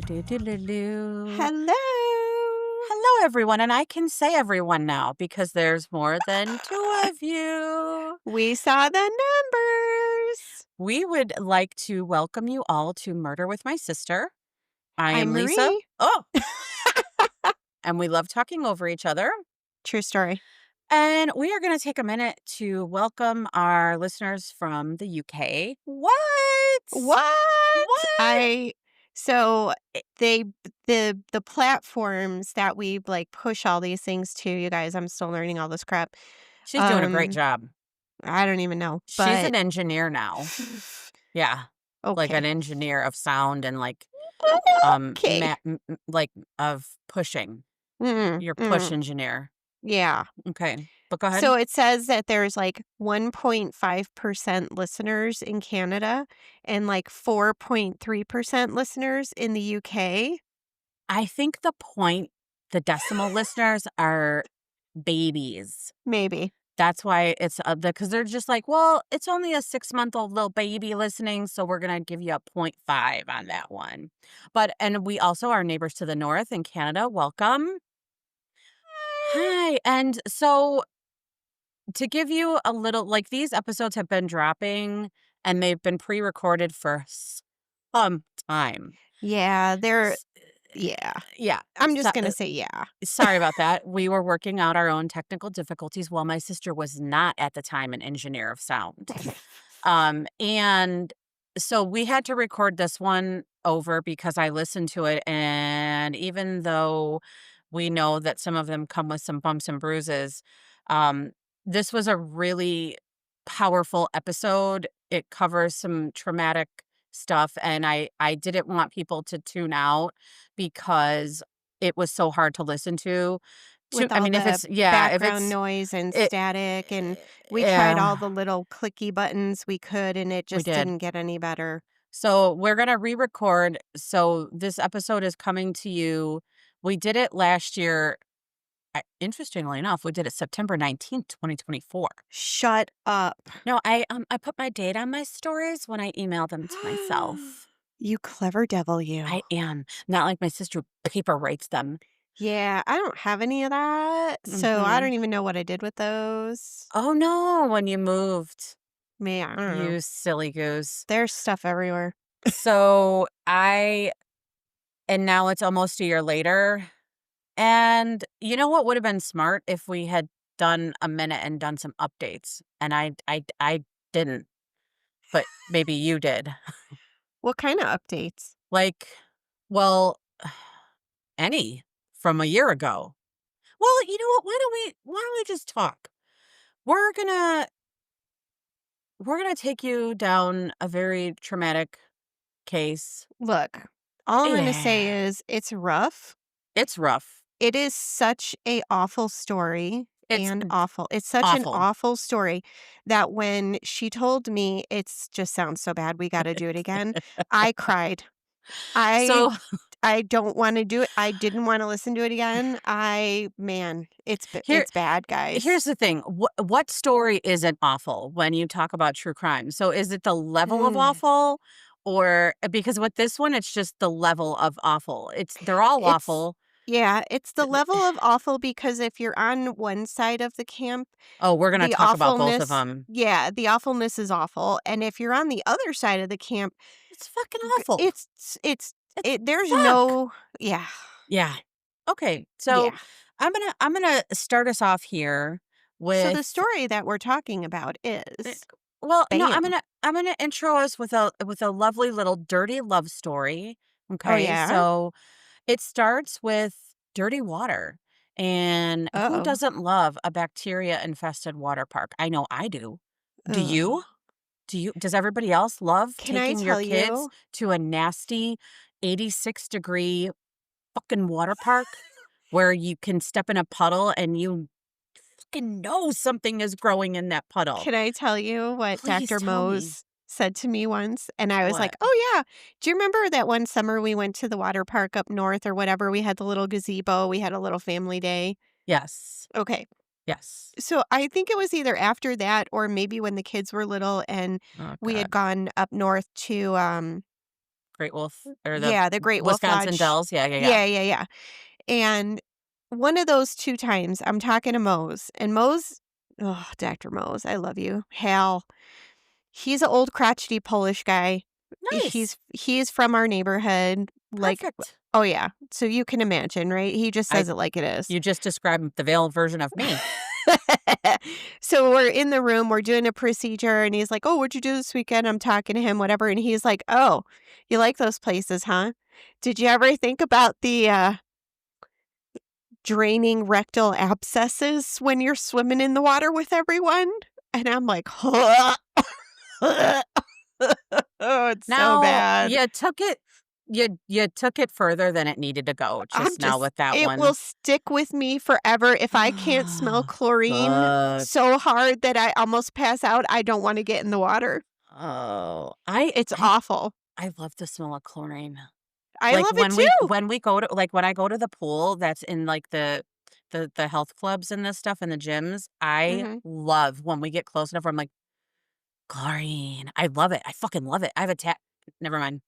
Do-do-do-do-do. Hello. Hello, everyone. And I can say everyone now because there's more than two of you. We saw the numbers. We would like to welcome you all to Murder with My Sister. I am I'm Lisa. Marie. Oh, and we love talking over each other. True story. And we are going to take a minute to welcome our listeners from the UK. What? What? What? So they the platforms that we push all these things to, you guys, I'm still learning all this crap. She's doing a great job. I don't even know. She's But an engineer now. Yeah. Like an okay. engineer of sound and Okay. of pushing. Mm, You're push mm, engineer. yeah. Okay. But go ahead. So it says that there's 1.5% listeners in Canada and 4.3% listeners in the UK. I think the decimal listeners are babies. Maybe. That's why it's because they're just like, well, it's only a 6-month-old little baby listening, so we're gonna give you a 0.5 on that one. And we also are neighbors to the north in Canada. Welcome. Hi. And so to give you a little, these episodes have been dropping and they've been pre-recorded for some time. Yeah, S- yeah. Yeah. I'm So, just going to say yeah. sorry about that. We were working out our own technical difficulties while my sister was not at the time an engineer of sound. And so we had to record this one over because I listened to it. And even though we know that some of them come with some bumps and bruises, um, this was a really powerful episode. It covers some traumatic stuff. And I didn't want people to tune out because it was so hard to listen to. With I all mean, the if background it's noise and it, static, and we tried all yeah, the little clicky buttons we could, and it we just did. didn't get any better. So we're gonna re-record. So this episode is coming to you. We did it last year. Interestingly enough, we did it September 19th, 2024. Shut up. No, I put my date on my stories when I email them to myself. You clever devil, you. I am not like my sister who paper writes them. Yeah, I don't have any of that, so I Hmm. don't even know what I did with those. Oh no, when you moved, Man, I don't know. you silly goose. There's stuff everywhere. So and now it's almost a year later. And you know what would have been smart if we had done a minute and done some updates. And I didn't, but maybe you did. What kind of updates? Like, well, any from a year ago. Well, you know what? Why don't we just talk? We're gonna we're gonna take you down a very traumatic case. Look, all I'm gonna say Yeah. is it's rough. It's rough. It is such a awful story It's and awful. It's such an awful. awful story that when she told me it's just sounds so bad, we gotta do it again, I cried. I So I don't wanna do it. I didn't wanna listen to it again. Man, here it's bad, guys. Here's the thing. What story isn't awful when you talk about true crime? So is it the level of awful or because with this one, it's just the level of awful. They're all It's awful. Yeah, it's the Th- th- level of awful because if you're on one side of the camp, Oh, we're going to the talk about both of awfulness them. yeah, the awfulness is awful, and if you're on the other side of the camp, It's fucking g awful. it's It's it there's fuck. no yeah, Yeah. Okay. So yeah. I'm going to start us off here So the with story that we're talking about eh, is well, no, I'm going bam. to I'm going to intro us with a lovely little dirty love story. Oh, Okay? yeah? So it starts with dirty water. And who Uh-oh. doesn't love a bacteria-infested water park? I know I do. Do Ugh. you? Does everybody else love Can I taking your tell kids you to a nasty 86-degree fucking water park where you can step in a puddle and you fucking know something is growing in that puddle? can I tell you what Please Dr. tell me. Mose said to me once? And I was like, What? "Oh, yeah. Do you remember that one summer we went to the water park up north or whatever? We had the little gazebo. We had a little family day." Yes. Okay. Yes. So I think it was either after that or maybe when the kids were little and Oh, we had God. gone up north to Great Wolf or the Yeah, the Great Wolf Wisconsin Lodge. Dells? Yeah, yeah, yeah. Yeah, yeah, yeah. And one of those 2 times, I'm talking to Mose, and Mose, oh, Dr. Mose, I love you. Hal, he's an old crotchety Polish guy. Nice. He's from our neighborhood, like Perfect. oh, yeah. So you can imagine, right? He just I says it like it is. You just described the veiled version of me. So we're in the room, we're doing a procedure, and he's like, "Oh, what'd you do this weekend?" I'm talking to him, whatever, and he's like, "Oh, you like those places, huh? Did you ever think about the, draining rectal abscesses when you're swimming in the water with everyone?" And I'm like, "Oh, it's so Now, bad." you took it further than it needed to go I'm just now just with that it will one. stick with me forever. If I can't smell chlorine Fuck. so hard that I almost pass out, I don't wanna get in the water. Oh, It's awful. I love the smell of chlorine. I Like, love it too. when I go to the pool that's in, like, the health clubs and this stuff and the gyms, I Mhm. love when we get close enough where I'm like, "Chlorine." I love it. I fucking love it. I have a never mind.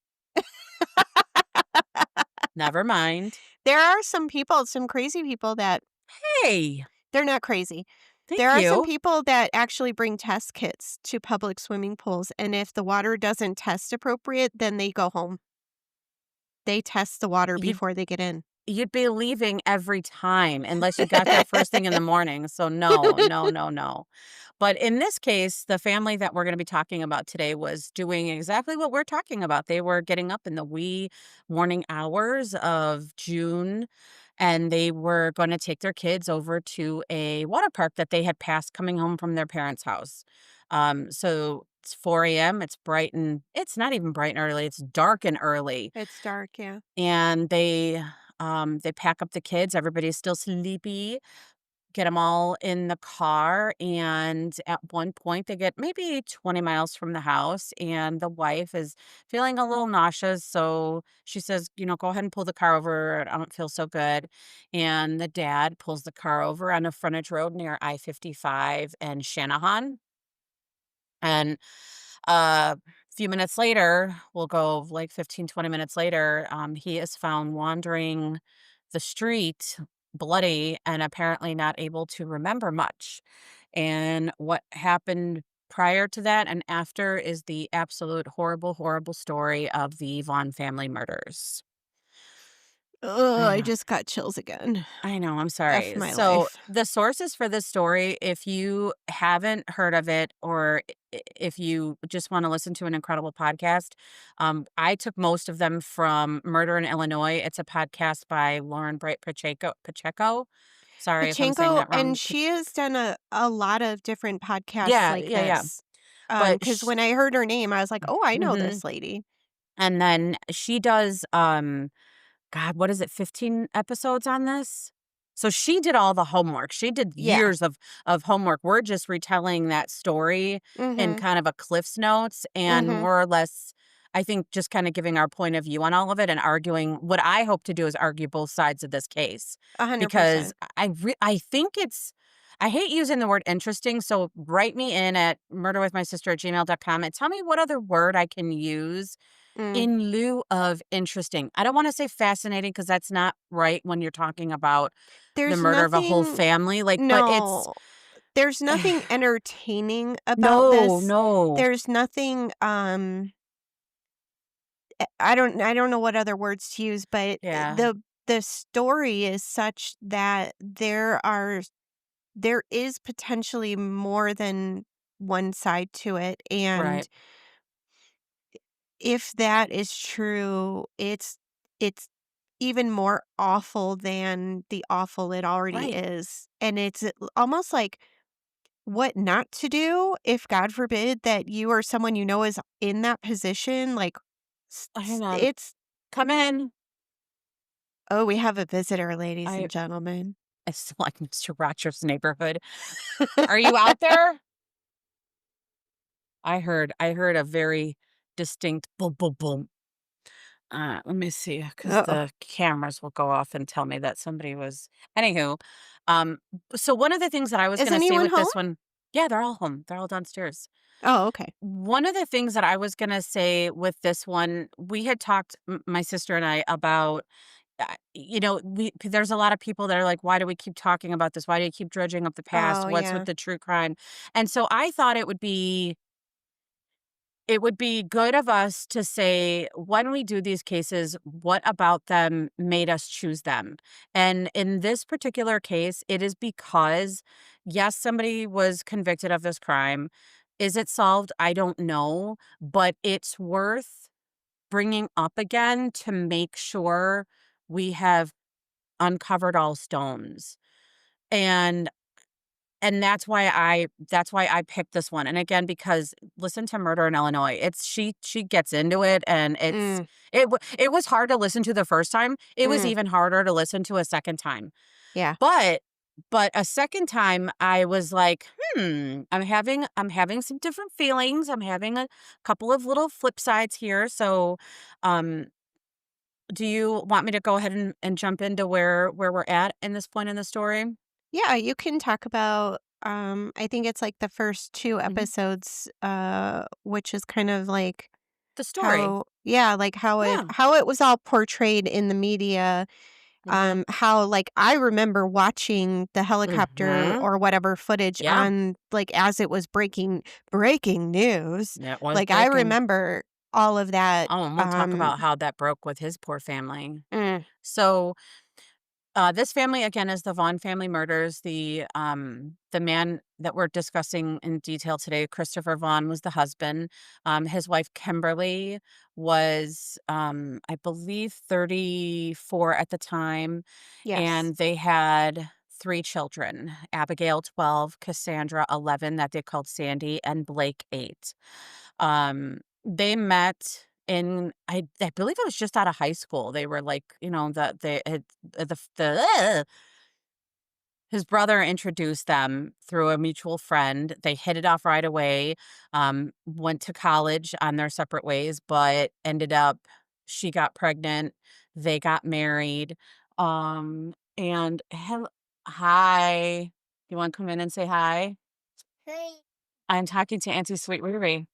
Never mind. There are some people, some crazy people that Hey, they're not crazy. There thank are some you. people that actually bring test kits to public swimming pools, and if the water doesn't test appropriate, then they go home. They test the water You'd before they get in. you'd be leaving every time unless you got there first thing in the morning, so no, no, no, no. But in this case, the family that we're gonna be talking about today was doing exactly what we're talking about. They were getting up in the wee morning hours of June, and they were gonna take their kids over to a water park that they had passed coming home from their parents' house. So it's 4 AM, it's bright and it's not even bright and early, it's dark and early. It's dark, yeah. And they pack up the kids, everybody's still sleepy, get them all in the car, and at one point, they get maybe 20 miles from the house, and the wife is feeling a little nauseous, so she says, "Go ahead and pull the car over, I don't feel so good," and the dad pulls the car over on a frontage road near I-55 and Shanahan, and a few minutes later, we'll go like 15, 20 minutes later, he is found wandering the street, bloody, and apparently not able to remember much. And what happened prior to that and after is the absolute horrible, horrible story of the Vaughn family murders. Ugh, I I know. just got chills again. I know, I'm F sorry. my So, life. the sources for this story, if you haven't heard of it or if you just want to listen to an incredible podcast, I took most of them from Murder in Illinois. It's a podcast by Lauren Bright Pacheco. Sorry if I'm saying Pachenko, that and wrong. she has done a lot of different podcasts Yeah, like yeah, yeah. this. But Because when I heard her name, I was like, "Oh, I know mhm. this lady." And then she does God, what is it, 15 episodes on this? So she did all the homework. She did Yeah. years of homework. We're just retelling that story in Mhm. kind of a Cliff's Notes and Mhm. more or less, I think, just kind of giving our point of view on all of it and arguing. What I hope to do is argue both sides of this case because 100%. I think I hate using the word interesting. So write me in at murderwithmysister@gmail.com and tell me what other word I can use Mm. in lieu of interesting. I don't wanna say fascinating because that's not right when you're talking about the There's murder of a whole nothing family, like, but it's no. There's nothing entertaining about no, this. no. There's nothing, I don't know what other words to use, but, Yeah, the story is such that there is potentially more than one side to it, right, and if that is true, it's even more awful than the awful it already right. is, and it's almost like what not to do if, God forbid, that you or someone you know is in that position, like, Hang on. it's Come in. oh, we have a visitor, ladies I and gentlemen. It's like Mr. Rogers' Neighborhood. Are you out there? I heard a very distinct boom, boom, boom. Let me see, because Uh-oh. the cameras will go off and tell me that somebody was anywho, so one of the things that I was Is gonna say anyone with home? this one Yeah, they're all home. They're all downstairs. Oh, okay. One of the things that I was gonna say with this one, we had talked, my sister and I, about, we 'cause there's a lot of people that are like, "Why do we keep talking about this? Why do you keep dredging up the past? Oh, What's with yeah. the true crime?" And so I thought it would be good of us to say, when we do these cases, what about them made us choose them? And in this particular case, it is because, yes, somebody was convicted of this crime. Is it solved? I don't know, but it's worth bringing up again to make sure we have uncovered all stones. And that's why I picked this one, and again, because listen to Murder in Illinois, it's she gets into it, and Mm, it was hard to listen to the first time, it was mm, even harder to listen to a second time, yeah. but a second time, I was like, I'm having some different feelings, I'm having a couple of little flip sides here, so, um, do you want me to go ahead and jump into where we're at in this point in the story? Yeah, you can talk about, I think it's, like, the first 2 Mhm. episodes, which is kind of like The story. how yeah, like, Yeah. how it was all portrayed in the media, Mhm. how, like, I remember watching the helicopter Mhm. or whatever footage Yeah. on, like, as it was breaking news. It was Like, I breaking. remember all of that, Oh, and we'll talk about how that broke with his poor family. mm, So, this family again is the Vaughn family murders. The man that we're discussing in detail today, Christopher Vaughn, was the husband. His wife Kimberly was, I believe, 34 at the time, yes. and they had three children: Abigail, 12; Cassandra, 11, that they called Sandy; and Blake, 8. They met in, I believe it was just out of high school. They were like, they had the his brother introduced them through a mutual friend. They hit it off right away. Went to college on their separate ways, but ended up, she got pregnant. They got married. And hi, you want to come in and say hi? Hey. I'm talking to Auntie Sweet Riri.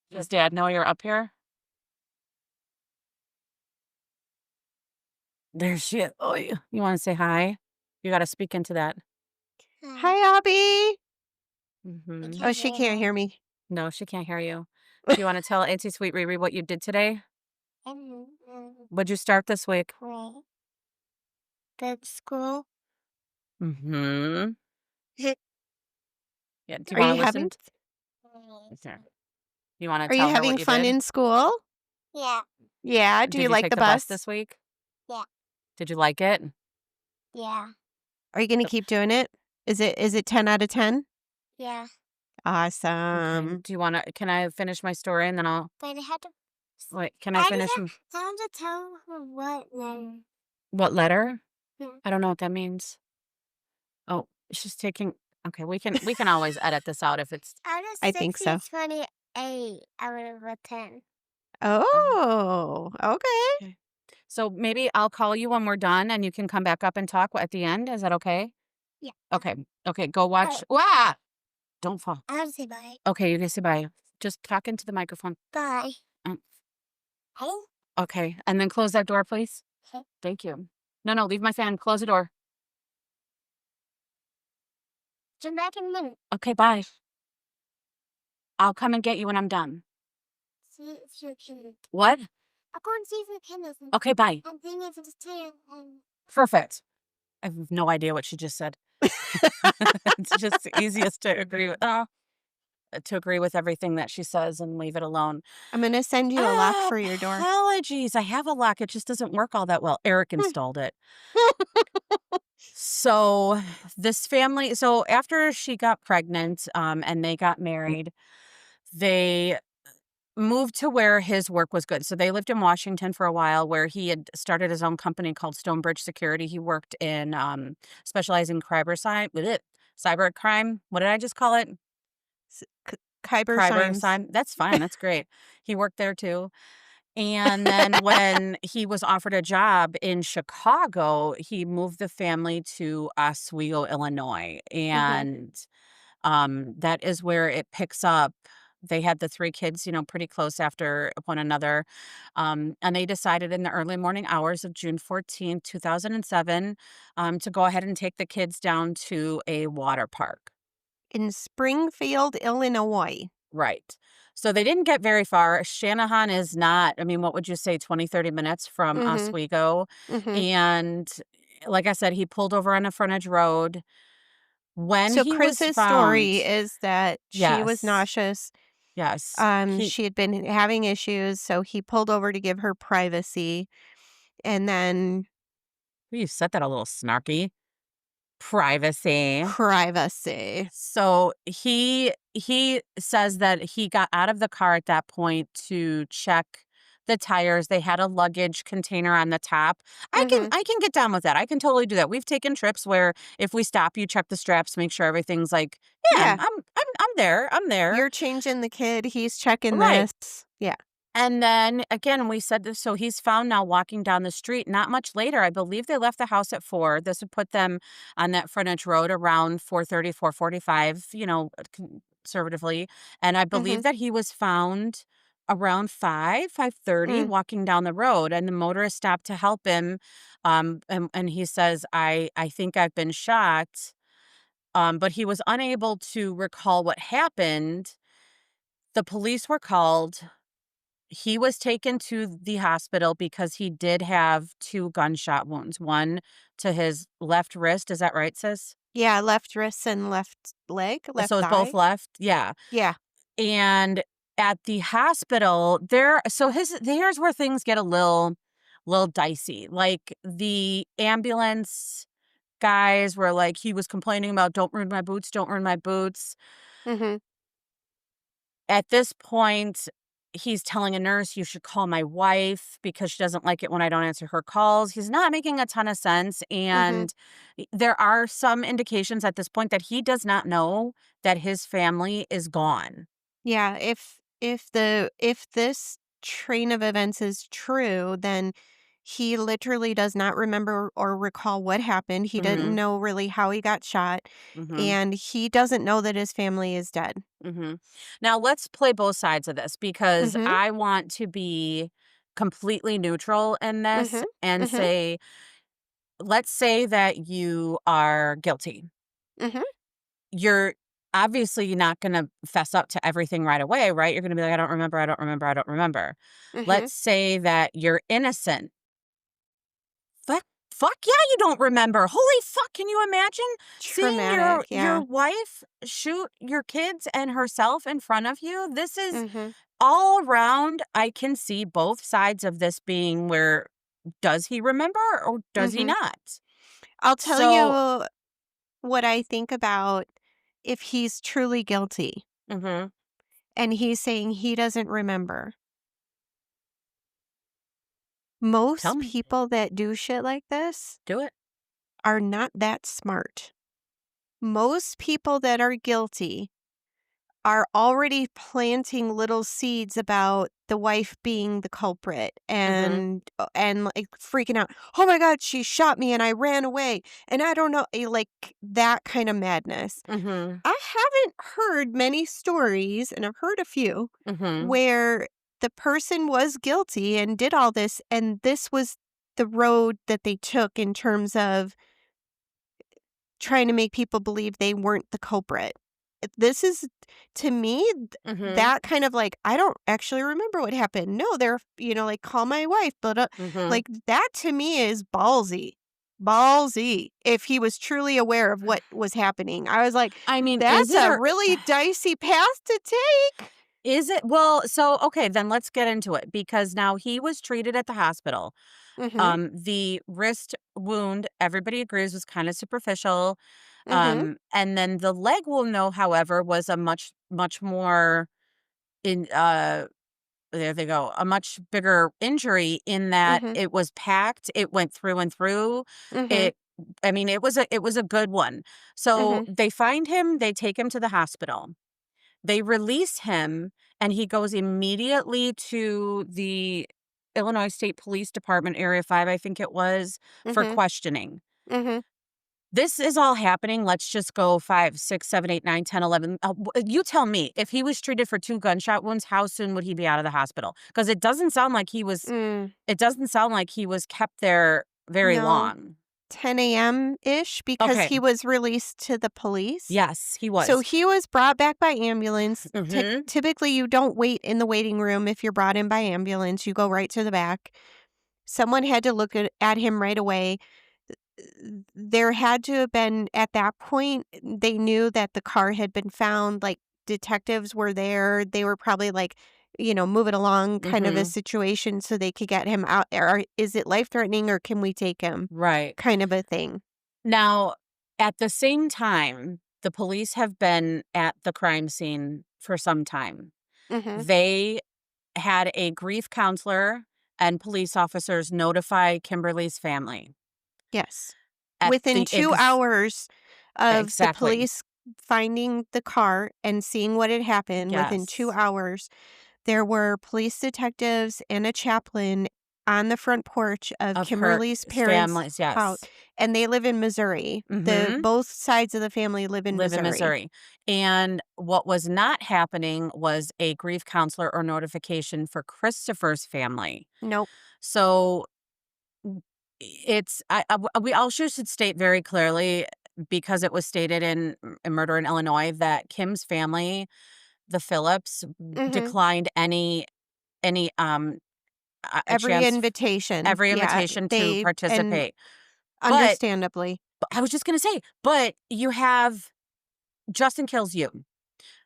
Does Dad know you're up here? There she is. Oh, you wanna say hi? You gotta speak into that. Hi, Abby. Mhm. Oh, she can't hear me. No, she can't hear you. Do you wanna tell Auntie Sweet Riri what you did today? What'd you start this week? That's school. Mhm. Yeah, do you Are wanna you listen having t Okay. You wanna are you tell her having what you fun did? in school? Yeah, Yeah, do you Did you like take the the bus bus? this week? yeah, Did you like it? yeah, Are you gonna Uh, keep doing it? Is it 10 out of 10? yeah. okay. Awesome. Can I finish my story and then I'll But I had to. wait, can I I just finish have to tell her what then. what letter? Hmm. I don't know what that means. Oh, she's taking okay, we can always edit this out if it's Out of I think so. 28 out of a 10. um, Oh, okay. okay. So maybe I'll call you when we're done and you can come back up and talk at the end. Is that okay? Yeah. Okay. Okay, go Oh, watch. Wah! Don't fall. I have to say bye. Okay, you can say bye. Just talk into the microphone. Bye. Mm, Hey. okay. And then close that door, please. Hey. Thank you. No, no, leave my fan. Close the door. Come back in a minute. Okay, bye. I'll come and get you when I'm done. See if you can. What? I'll go and see if you can listen. Okay, bye. And thing is, it's 10. And Perfect. I have no idea what she just said. It's just the easiest to agree with everything that she says and leave it alone. I'm gonna send you a lock for your door. Apologies. I have a lock. It just doesn't work all that well. Eric installed it. So after she got pregnant, and they got married, they moved to where his work was good. So they lived in Washington for a while, where he had started his own company called Stonebridge Security. He worked in, specializing cyber crime. What did I just call it? S K Kyber Cyber signs. sign. That's fine. That's great. He worked there too. And then when he was offered a job in Chicago, he moved the family to Oswego, Illinois. Mhm. And That is where it picks up. They had the 3 kids, pretty close after one another, and they decided in the early morning hours of June 14th, 2007, to go ahead and take the kids down to a water park. In Springfield, Illinois. Right. So they didn't get very far. Shanahan is not, I mean, what would you say, 20, 30 minutes from Mhm, Oswego? mhm. And like I said, he pulled over on a frontage road. When So he was Chris's story found, is that she was yes, nauseous. yes, he, She had been having issues, so he pulled over to give her privacy, and then you said that a little snarky. Privacy. privacy. So he says that he got out of the car at that point to check the tires. They had a luggage container on the top. I can Mhm. I can get down with that. I can totally do that. We've taken trips where if we stop, you check the straps, make sure everything's like, yeah, Yeah, I'm there. I'm there. you're changing the kid, he's checking Right. this. Yeah. And then again, we said this, so he's found now walking down the street not much later. I believe they left the house at 4. This would put them on that frontage road around 4:30, 4:45, conservatively. And I believe Mhm, that he was found around 5:30 mm. walking down the road, and the motorist stopped to help him. And he says, I think I've been shot. But he was unable to recall what happened. The police were called. He was taken to the hospital because he did have 2 gunshot wounds, one to his left wrist, is that right, sis? Yeah, left wrist and left leg, left So it's both thigh. left? Yeah, Yeah. and at the hospital, here's where things get a little dicey, like, the ambulance guys were like, he was complaining about, "Don't ruin my boots, don't ruin my boots." Mhm, At this point, he's telling a nurse, "You should call my wife because she doesn't like it when I don't answer her calls." He's not making a ton of sense, mhm. and there are some indications at this point that he does not know that his family is gone. Yeah, if this train of events is true, then he literally does not remember or recall what happened. He didn't Mhm, know really how he got shot, mhm, and he doesn't know that his family is dead. mhm. Now let's play both sides of this because Mhm, I want to be completely neutral in this mhm, and mhm, say, let's say that you are guilty. mhm, You're obviously not gonna fess up to everything right away, right? You're gonna be like, "I don't remember, I don't remember, I don't remember." mhm. Let's say that you're innocent. Fuck fuck yeah, you don't remember. Holy fuck, can you imagine seeing your Traumatic, your yeah. wife shoot your kids and herself in front of you? This is Mhm, all around, I can see both sides of this being where does he remember or does he mhm. not? I'll tell So you what I think about if he's truly guilty mhm, and he's saying he doesn't remember. tell Most me. people that do shit like this Do it. are not that smart. Most people that are guilty are already planting little seeds about the wife being the culprit Mhm, and like freaking out. Oh my god, she shot me and I ran away. And I don't know, like that kind of madness. mhm, I haven't heard many stories, and I've heard a few mhm, where the person was guilty and did all this, and this was the road that they took in terms of trying to make people believe they weren't the culprit. This is to me, mhm, that kind of like, I don't actually remember what happened. No, they're, like, call my wife, but, mhm. like, that to me is ballsy. Ballsy. If he was truly aware of what was happening. I was like, I mean, is that's it a or really dicey path to take. is it? Well, so, okay, then let's get into it because now he was treated at the hospital. Mhm. The wrist wound, everybody agrees, was kinda superficial. Mhm. And then the leg wound, though, however, was a much, much more in, there they go, a much bigger injury in that Mhm. it was packed, it went through and through. Mhm. It I mean, it was a good one. So, Mhm. they find him, they take him to the hospital. They release him, and he goes immediately to the Illinois State Police Department, Area 5, I think it was, for Mhm. questioning. Mhm. This is all happening. Let's just go 5, 6, 7, 8, 9, 10, 11. You tell me, if he was treated for 2 gunshot wounds, how soon would he be out of the hospital? Because it doesn't sound like he was. Mm, It doesn't sound like he was kept there very no, long. 10 a.m.-ish because Okay. he was released to the police. Yes, he So was. he was brought back by ambulance. Mhm. Typically, you don't wait in the waiting room if you're brought in by ambulance. You go right to the back. Someone had to look at him right away. There had to have been, at that point, they knew that the car had been found. Like, detectives were there. They were probably like, move it along kind of a Mhm. situation so they could get him out there. Is it life-threatening or can we take him? Right. Kind of a thing. Now, at the same time, the police have been at the crime scene for some time. Mhm. They had a grief counselor and police officers notify Kimberly's family Yes. at Within the 2 hours of the exactly. police finding the car and seeing what had happened, within 2 Yes. hours, there were police detectives and a chaplain on the front porch of Of her Kimberly's parents' families, house, yes. and they live in Missouri. Mhm. Both sides of the family live in Live in Missouri. Missouri. And what was not happening was a grief counselor or notification for Christopher's family. Nope. So it's we also should state very clearly, because it was stated in Murder in Illinois, that Kim's family, the Phillips, Mhm. declined any a Every chance invitation. every Yeah, invitation to they and participate. But understandably. I was just gonna say, but you have Justin Kills You.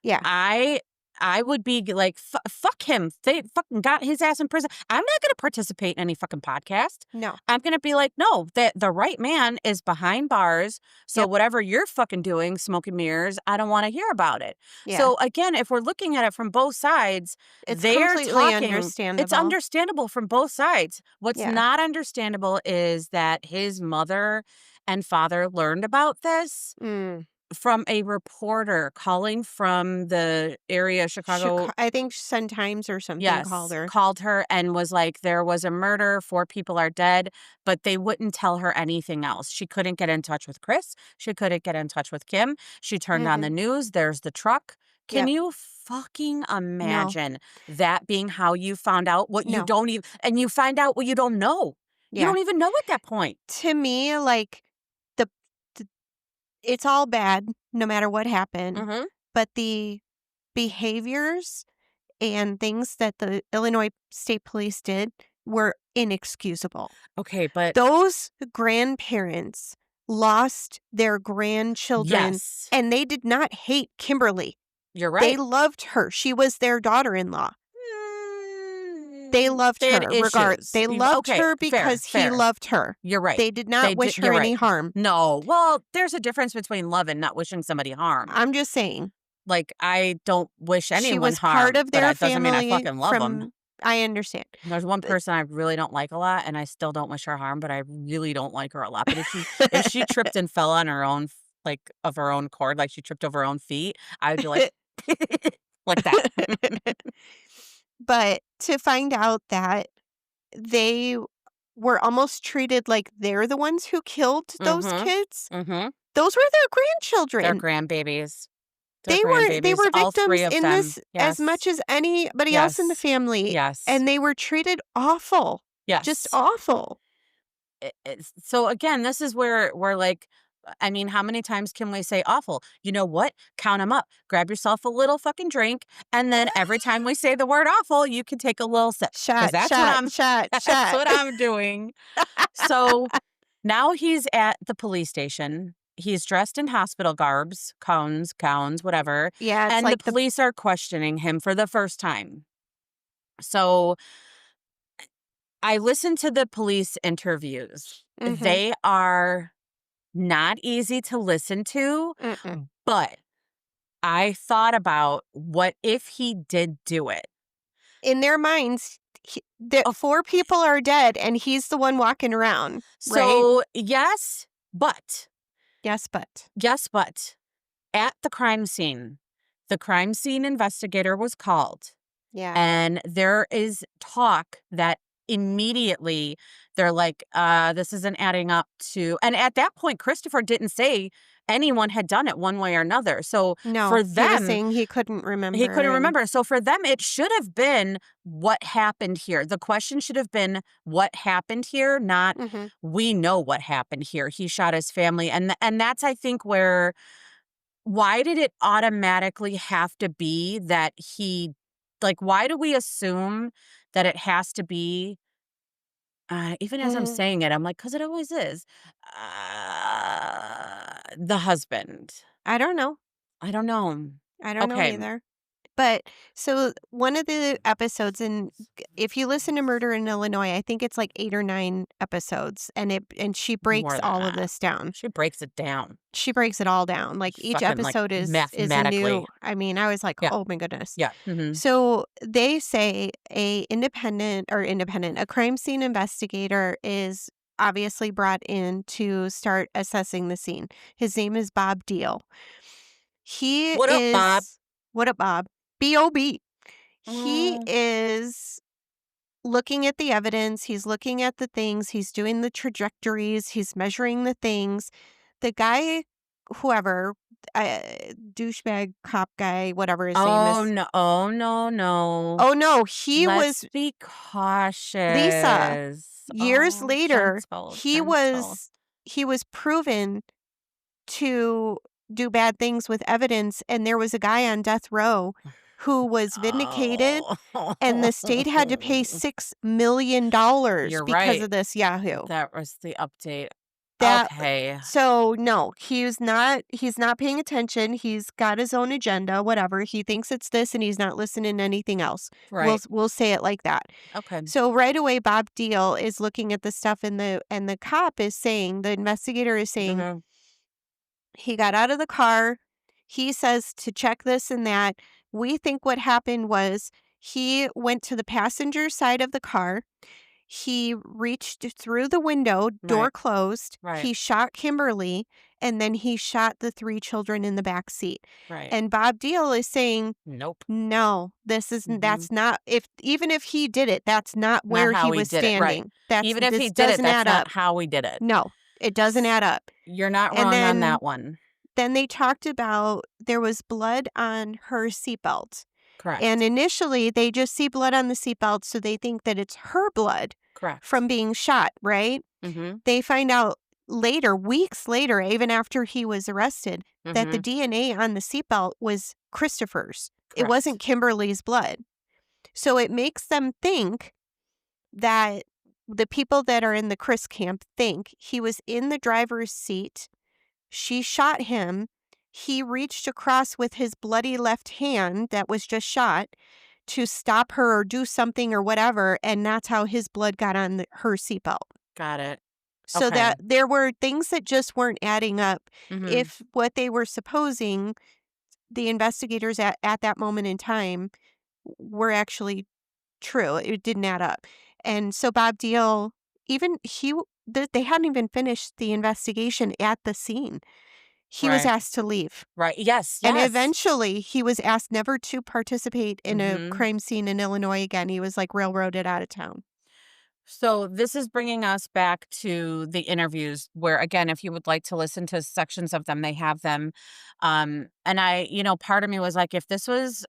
Yeah. I I would be like, fuck him. They fucking got his ass in prison. I'm not gonna participate in any fucking podcast. No. I'm gonna be like, no, the right man is behind bars. So Yep. whatever you're fucking doing, smoking mirrors, I don't want to hear about it. Yeah. So again, if we're looking at it from both sides, It's they're completely talking. It's understandable. understandable from both sides. What's Yeah. not understandable is that his mother and father learned about this Mm. from a reporter calling from the area, Chicago. I think Sun Times or something called Yes, her. called her and was like, there was a murder, 4 people are dead, but they wouldn't tell her anything else. She couldn't get in touch with Chris. She couldn't get in touch with Kim. She turned on the Mhm. news. There's the truck. Can Yep. you fucking No. imagine that being how you found out what you No. don't even, and you find out what you don't know? You Yeah. don't even know at that point. To me, like, the the it's all bad no matter what happened, Mhm. but the behaviors and things that the Illinois State Police did were inexcusable. Okay, but Those grandparents lost their grandchildren, yes, and they did not hate Kimberly. you're They right. loved her. She was their daughter-in-law. They loved They had her issues. They loved Okay, her fair, because he fair. loved her. You're right. They did not wish her You're any right. harm. No. Well, there's a difference between love and not wishing somebody harm. I'm just saying. Like, I don't wish She anyone was part harm, of but their that doesn't mean I family fucking love them. from I understand. There's one But person I really don't like a lot, and I still don't wish her harm, but I really don't like her a lot. But if she tripped and fell on her own, like, of her own accord, like she tripped over her own feet, I would be like, like that. but to find out that they were almost treated like they're the ones who killed those Mhm. kids, Mhm. those were their They're grandchildren. grandbabies. They're They were grandbabies, all 3 victims of in them. this as much Yes. as anybody else in the Yes. family, Yes. and they were treated awful. Just Yes. awful. So again, this is where we're like, I mean, how many times can we say awful? You know what? Count them up. Grab yourself a little fucking drink, and then every time we say the word awful, you can take a little sip, because Shot, shot, shot, that's shot. what I'm doing. So now he's at the police station. He's dressed in hospital garbs, gowns, whatever, Yeah, it's and the like the police are questioning him for the first time. So I listened to the police interviews. mhm, They are not easy to listen to, mm-mm. but I thought about, what if he did do it? In their minds, the Oh, 4 people are dead, and he's the one walking around, right? so yes, but Yes, but. at the crime scene investigator was called, Yeah. and there is talk that immediately they're like, this isn't adding up to, and at that point, Christopher didn't say anyone had done it one way or another. So No, for he was them, saying he couldn't he remember, couldn't and remember. So for them, it should have been what happened here. The question should have been what happened here, not mhm. we know what happened here. He shot his family. And that's, I think, where why did it automatically have to be that he, like, why do we assume that it has to be, even as I'm Mhm. saying it, I'm like, because it always is, the husband. I don't know. I don't know. I don't know Okay, either. But so one of the episodes if you listen to Murder in Illinois, I think it's like 8 or 9 episodes, and she breaks more than all of that. this down. She breaks it down. She breaks it all down. Like, each Fucking, like, episode is a new, mathematically. I mean, I was like, Yeah, "Oh my goodness." yeah, mhm. So, they say a crime scene investigator is obviously brought in to start assessing the scene. His name is Bob Deal. He "What up, Bob?" is What up, Bob? B.O.B. He "Mm, is looking at the evidence, he's looking at the things, he's doing the trajectories, he's measuring the things. The guy, whoever, douchebag cop guy, whatever his name oh, is. no, oh, no, no. Oh, no, he Let's was be Lisa. cautious." Years Oh, later, gentle, gentle. he was proven to do bad things with evidence, and there was a guy on death row who was vindicated, Oh. and the state had to pay $6 million You're because right. of this yahoo. That was the update. That Okay. So, no, he's not paying attention, he's got his own agenda, whatever, he thinks it's this, and he's not listening to anything else. Right. We'll say it like that. Okay. So, right away, Bob Deal is looking at the stuff, and the cop is saying, the investigator is saying, Mhm. he got out of the car. He says to check this and that. We think what happened was he went to the passenger side of the car. He reached through the window, door Right. closed. Right. He shot Kimberly, and then he shot the 3 children in the back seat. Right. And Bob Deal is saying, Nope. "No, this isn't Mhm. that's not if even if he did it, that's not Not where how he we was did it. Right. standing. That's Even if he This did it, doesn't that's add not up. how we did it. No, it doesn't S- add up." You're not And wrong on that one. then they talked about there was blood on her seatbelt. And Correct. initially, they just see blood on the seatbelt, so they think that it's her blood Correct. from being shot, right? Mhm. They find out later, weeks later, even after he was arrested, that the Mhm. DNA on the seatbelt was Christopher's. It wasn't Correct. Kimberly's blood. So it makes them think that the people that are in the Chris camp think he was in the driver's seat. She shot him. He reached across with his bloody left hand that was just shot to stop her or do something or whatever, and that's how his blood got on her seatbelt. Got it. So Okay. that there were things that just weren't adding up. Mhm. If what they were supposing, the investigators at that moment in time, were actually true. It didn't add up. And so Bob Deal, even they hadn't even finished the investigation at the scene. He was Right. asked to leave. Right. Yes, And yes. eventually, he was asked never to participate in a Mhm. crime scene in Illinois again. He was, like, railroaded out of town. So this is bringing us back to the interviews where, again, if you would like to listen to sections of them, they have them. And I, part of me was like, if this was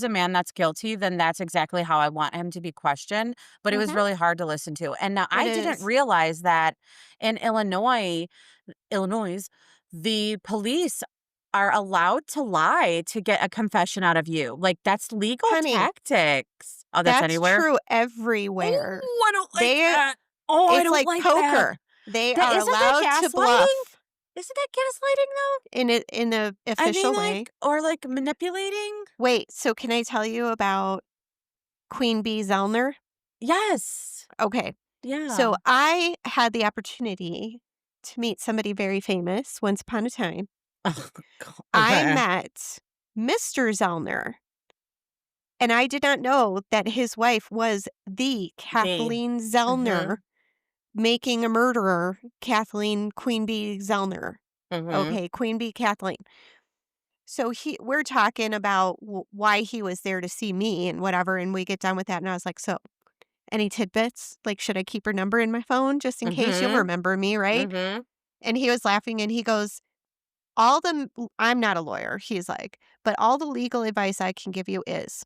a man that's guilty, then that's exactly how I want him to be questioned. But it was Mhm. really hard to listen to. And now It I didn't is. realize that in Illinois, the police are allowed to lie to get a confession out of you. Like, that's legal Honey, tactics. Oh, that's that's anywhere? true everywhere. Oh, I don't like They that. Oh, I It's don't like like that. poker. They That are isn't that allowed to gaslighting? bluff Isn't that gaslighting though? in a I mean, official way. like, or like manipulating? Wait, so can I tell you about Queen Bee Zellner? Yes. Okay. Yeah. So I had the opportunity to meet somebody very famous once upon a time. I Okay. met Mr. Zellner, and I did not know that his wife was the The Kathleen Zellner, Mhm. making a murderer, Kathleen Queen Bee Zellner. Mhm. Okay, Queen Bee Kathleen. So we're talking about why he was there to see me and whatever, and we get done with that, and I was like, "So," Any tidbits? Like, should I keep her number in my phone just in case? You'll Mhm. remember me, right?" Mhm. And he was laughing and he goes, "All the I'm not a lawyer," he's like, "but all the legal advice I can give you is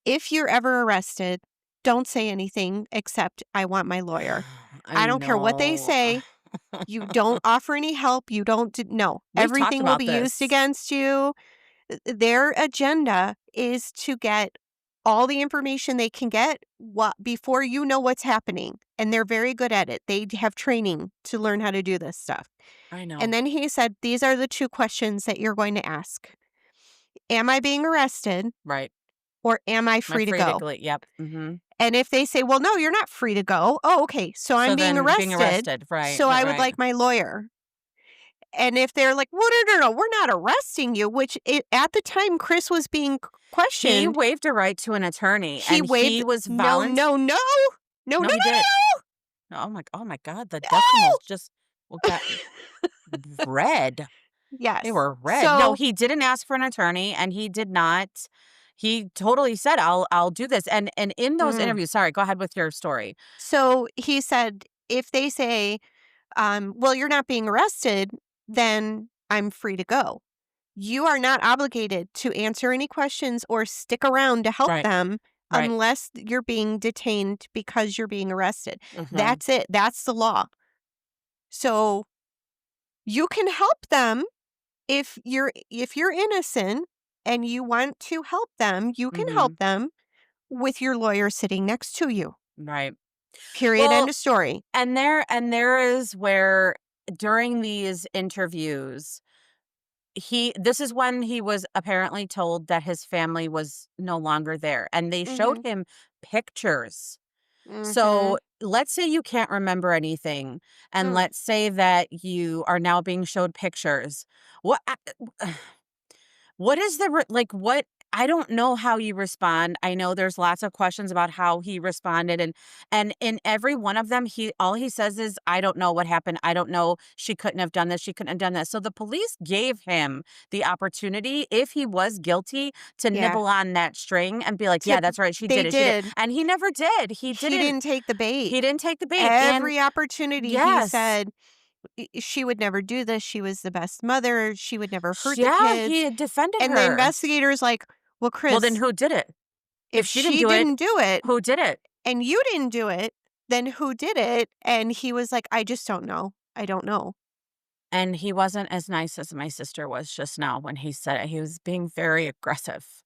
if you're ever arrested, don't say anything except, 'I want my lawyer.' I I don't care what they know. say. You don't offer any help. You don't d no. We've talked Everything will be about used this. against you." Their agenda is to get all the information they can get before you know what's happening, and they're very good at it. They have training to learn how to do this stuff. I And know. then he said, "These are the 2 questions that you're going to ask. Am I being arrested Right. or am I My free to free to go?" glee. Yep. Mhm. And if they say, "Well, no, you're not free to go." "Oh, okay. So I'm So being then being arrested, arrested. Right, so right, I would right. like my lawyer." And if they're like, "Well, no, no, no, we're not arresting you," which at the time Chris was being He questioned, waived a right to an attorney, he and he waved, was "No, volunt no, no. No, no, No, no, he did. Oh my god, the decimals just well, got no!" red. They Yes. were red. No, So he didn't ask for an attorney, and he did not he totally said, "I'll do this." And in those mm, interviews sorry, go ahead with your story. so he said, if they say, "Well, you're not being arrested," then I'm free to go. You are not obligated to answer any questions or stick around to help Right, them right. unless you're being detained because you're being arrested. Mhm. That's it. That's the law. So you can help them if you're innocent and you want to help them, you can help Mhm. them with your lawyer sitting next to you. Right. Period. End Well, of story. and there is where during these interviews, this is when he was apparently told that his family was no longer there, and they showed Mhm. him pictures. So, Mhm. let's say you can't remember anything, and Mm. let's say that you are now being showed pictures. What what is the like, what I don't know how you respond. I know there's lots of questions about how he responded, and in every one of them, all he says is, "I don't know what happened. I don't know. She couldn't have done this. She couldn't have done that." So the police gave him the opportunity, if he was guilty, to Yeah. nibble on that string and be like, "Yeah, Tip that's right. She They did it. She did." did. And he never did. He He didn't. didn't take the bait. He didn't take the bait. And Every opportunity he yes, said, She would never do this. She was the best mother. She would never hurt the yeah, kids." he defended And the her. investigator's like, "Well, Well, then Chris, who did it? if If she didn't she do it, didn't do it who did it? and you didn't do it, then who did it?" And he was like, "I just don't know. I don't know." And he wasn't as nice as my sister was just now when he said it. He was being very aggressive.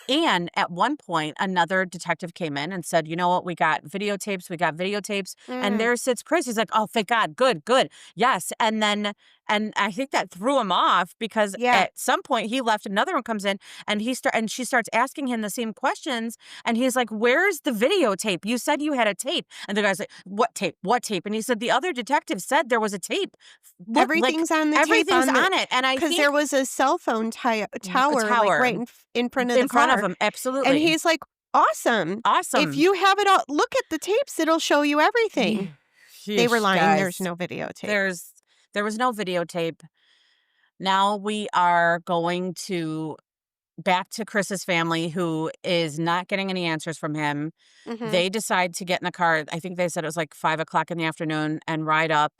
And at one point, another detective came in and said, "You know what? We got videotapes. We got videotapes." And Mm, there sits Chris. He's like, "Oh, thank God. Good, good. Yes." And I think that threw him off because yeah. at some point he left. Another one comes in and she starts asking him the same questions. And he's like, "Where's the videotape? You said you had a tape." And the guy's like, "What tape? What tape?" And he said, "The other detective said there was a tape. Look, like Everything's on the tape everything's on the on it." And I because there think was a cell phone a tower, like, tower right in front of the in front of car, him. and Absolutely. he's like, "Awesome. If Awesome. you have it all look at the tapes, it'll show you everything." Ye They were Yeesh, lying, there's guys. no videotape. There's there was no videotape. Now we are going to back to Chris's family, who is not getting any answers from him. Mhm, They decide to get in the car. I think they said it was like 5 o'clock in the afternoon and ride up.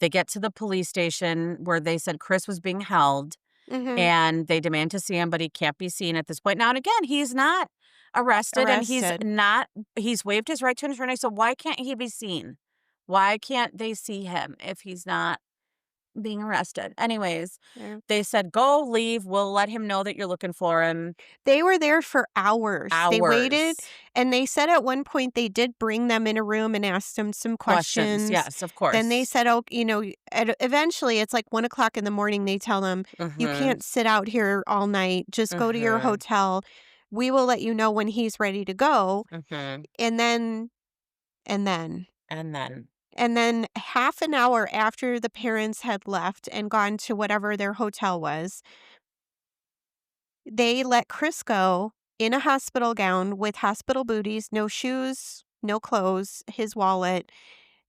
They get to the police station where they said Chris was being held, mhm. and they demand to see him, but he can't be seen at this point. Now, and again, he's not arrested, and Arrested. he's waived his right to an attorney, so why can't he be seen? Why can't they see him if he's not being arrested? Anyways, Yeah. they said, "Go, leave. We'll let him know that you're looking for him." They were there for hours. They waited, Hours. and they said at one point they did bring them in a room and asked them some Questions. questions. Yes, of Then they course. said, "Oh, eventually it's like 1 o'clock in the morning." They tell them, "You Mhm. can't sit out here all night. Just go to your Mhm. hotel. We will let you know when he's ready to go." Mhm. And then, and then, And then and then half an hour after the parents had left and gone to whatever their hotel was, they let Chris go in a hospital gown with hospital booties, no shoes, no clothes, his wallet,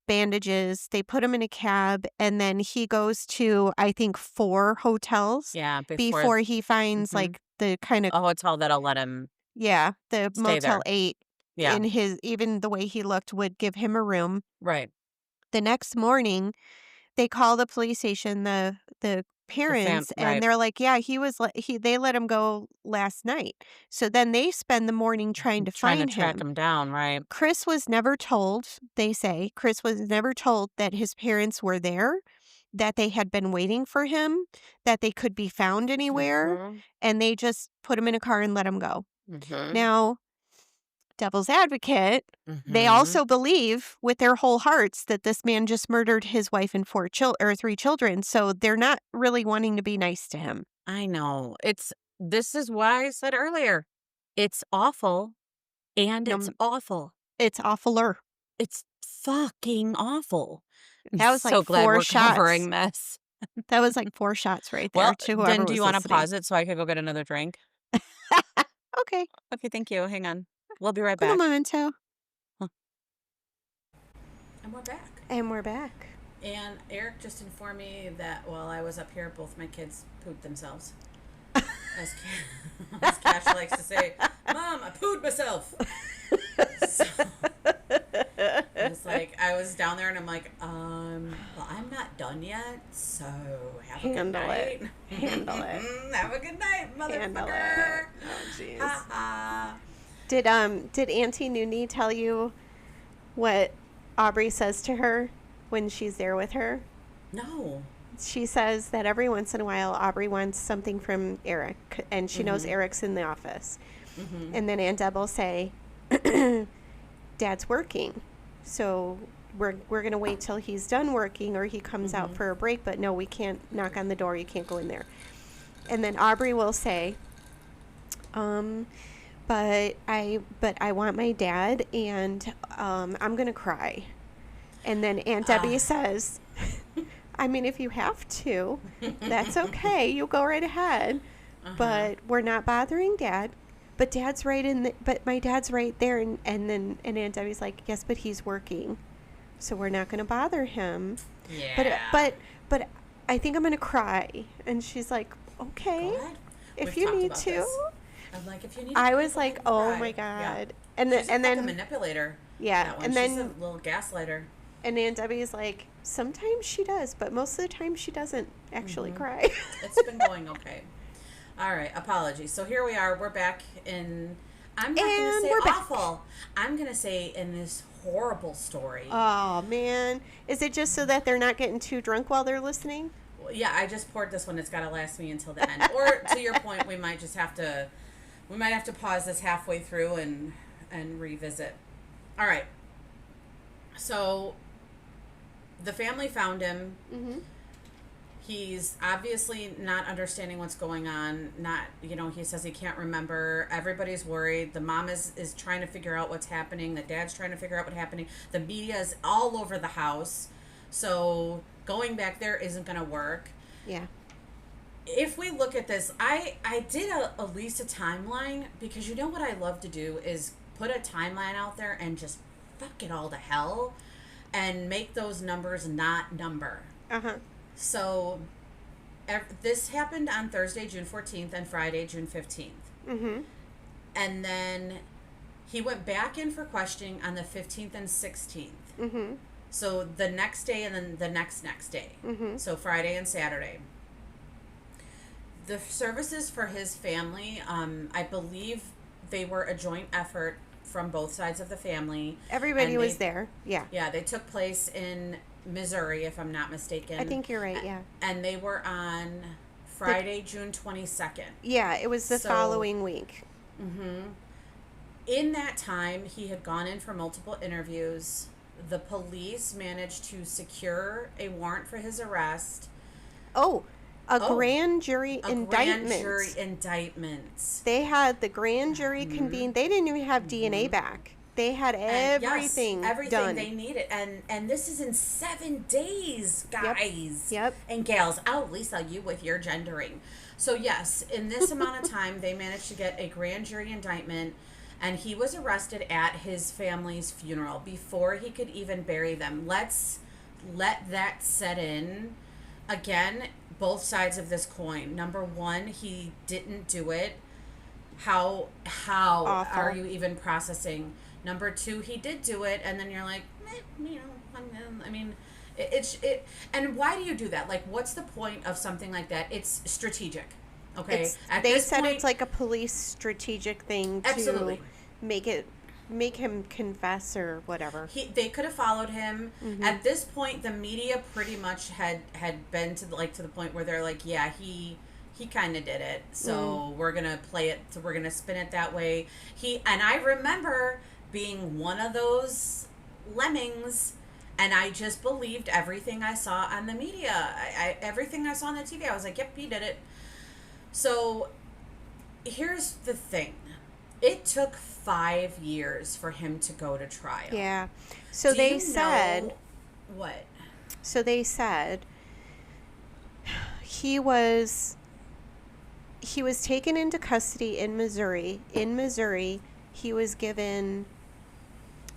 bandages. They put him in a cab, and then he goes to, I think, 4 hotels yeah, before before he finds, mhm. like, the kinda A hotel that'll let him yeah, the stay Motel there. 8. Yeah. even the way he looked would give him a room. Right. The next morning, they call the police station, the parents, and Right. they're like, "Yeah, they let him go last night." So then they spend the morning trying to Trying to find track him. him down, right? Chris was never told, they say, Chris was never told that his parents were there, that they had been waiting for him, that they could be found anywhere, Mhm. and they just put him in a car and let him go. Mhm. Now, devil's advocate, they Mhm. also believe with their whole hearts that this man just murdered his wife and 3 children, so they're not really wanting to be nice to him. I know. This is why I said earlier. It's awful and it's No, awful. it's awfuler. It's fucking awful. I'm That was like so glad 4 we're shots. covering this. That was like 4 shots right there Well, to whoever then do you was wanna listening. pause it so I could go get another drink? Okay, Okay, thank you. Hang on. We'll be right uno back. momento. Huh. And we're back. And we're back. And Eric just informed me that while I was up here, both my kids pooped themselves. As, as Cash likes to say, Mom, I pooed myself. So, I was down there and I'm like, well, I'm not done yet, so have a good Handle night. it. Handle it. Have a good night, Handle motherfucker. it. Oh, jeez. Ha ha. Did Auntie Noonie tell you what Aubrey says to her when she's there with her? No. She says that every once in a while Aubrey wants something from Eric, and she knows Eric's in the office. Mm-hmm. And then Aunt Deb will say, Dad's working, so we're going to wait till he's done working or he comes out for a break, but no, we can't knock on the door, you can't go in there. And then Aubrey will say, but I want my dad, and I'm going to cry. And then Aunt Debbie says, I mean, if you have to, that's okay. You go right ahead. But we're not bothering Dad. But Dad's right but my dad's right there. And Aunt Debbie's like, yes, but he's working, so we're not going to bother him. Yeah. But I think I'm going to cry. And she's like, okay, Go ahead. if We've you talked need about to. this. I'm like, if you need to I cry, was go like, ahead and oh cry. my Yeah. God. And She's a then fucking manipulator. Yeah, That one. and She's then a little gaslighter. and Aunt Debbie's like, sometimes she does, but most of the time she doesn't actually cry. It's been going okay. All right, apologies. So here we are. We're back in. I'm not going to say we're back. awful. I'm going to say in this horrible story. Oh man, is it just so that they're not getting too drunk while they're listening? Well, yeah, I just poured this one. It's got to last me until the end. Or to your point, we might have to pause this halfway through and revisit. All right. So the family found him. Mm-hmm. He's obviously not understanding what's going on. He says he can't remember. Everybody's worried. The mom is trying to figure out what's happening. The dad's trying to figure out what's happening. The media is all over the house. So going back there isn't going to work. Yeah. If we look at this, I did at least a timeline, because you know what I love to do is put a timeline out there and just fuck it all to hell and make those numbers not number. Uh-huh. So this happened on Thursday, June 14th, and Friday, June 15th. Mm-hmm. And then he went back in for questioning on the 15th and 16th. Mm-hmm. So the next day and then the next day. Mm-hmm. So Friday and Saturday. The services for his family, I believe they were a joint effort from both sides of the family. Everybody was there. Yeah. Yeah, they took place in Missouri, if I'm not mistaken. I think you're right, yeah. And they were on Friday, June 22nd. Yeah, it was the following week. Mm-hmm. In that time, he had gone in for multiple interviews. The police managed to secure a warrant for his arrest. Grand jury indictment. Grand jury indictments. They had the grand jury convened. They didn't even have DNA back. They had everything done. They needed, and this is in 7 days, guys. Yep. And gals. I'll Lisa you with your gendering. So yes, in this amount of time, they managed to get a grand jury indictment, and he was arrested at his family's funeral before he could even bury them. Let's let that set in. Again, both sides of this coin. Number one, he didn't do it. How Awful. are you even processing? Number two, he did do it, and then you're like, I mean, and why do you do that? Like, what's the point of something like that? It's strategic, okay? At They this said point, it's like a police strategic thing to absolutely. make him confess or whatever. They could have followed him. Mm-hmm. At this point, the media pretty much had been to the point where they're like, yeah, he kind of did it, so we're gonna play it, so we're gonna spin it that way. And I remember being one of those lemmings, and I just believed everything I saw on the media. Everything I saw on the TV, I was like, yep, he did it. So here's the thing. It took 5 years for him to go to trial. Yeah. So Do they you said know what? So they said he was taken into custody in Missouri. In Missouri, he was given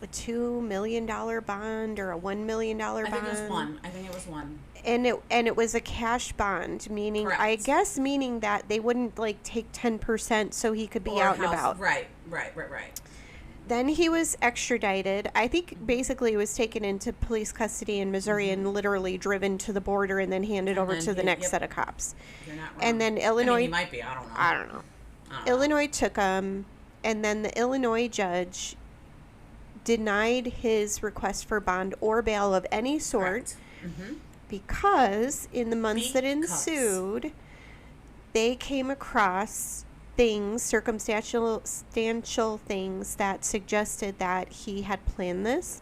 a $2 million bond or a $1 million bond. I think it was one. I think it was one. And it was a cash bond, meaning Correct. I guess meaning that they wouldn't like take 10% so he could be Or out and house- about. Right. Then he was extradited. I think basically he was taken into police custody in Missouri and literally driven to the border and then handed over to the next set of cops. You're not wrong. And then Illinois, I mean, he might be. I don't know. I don't know. Illinois took him, and then the Illinois judge denied his request for bond or bail of any sort because in the months that ensued, they came across circumstantial things that suggested that he had planned this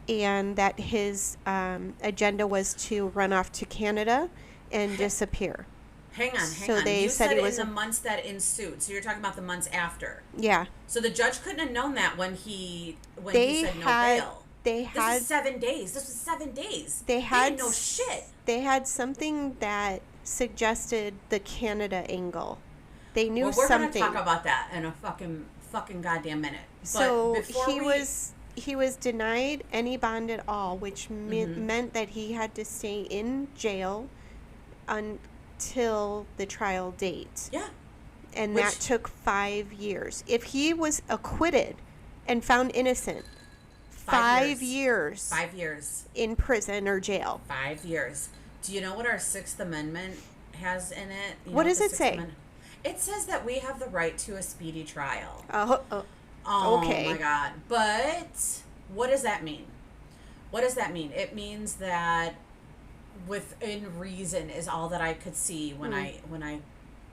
and that his agenda was to run off to Canada and disappear. Hang on. So they you said said it was in the months that ensued. So you're talking about the months after. Yeah. So the judge couldn't have known that when he said no bail. This was 7 days. This was 7 days. They didn't know shit. They had something that suggested the Canada angle. They knew we're something. We're going to talk about that in a fucking goddamn minute. But so he was denied any bond at all, which meant that he had to stay in jail until the trial date. Yeah. And that took 5 years. If he was acquitted and found innocent, 5 years. 5 years. In prison or jail. 5 years. Do you know what our Sixth Amendment has in it? What does it say? It says that we have the right to a speedy trial. Oh, okay. Oh my God. But what does that mean? What does that mean? It means that within reason is all that I could see when I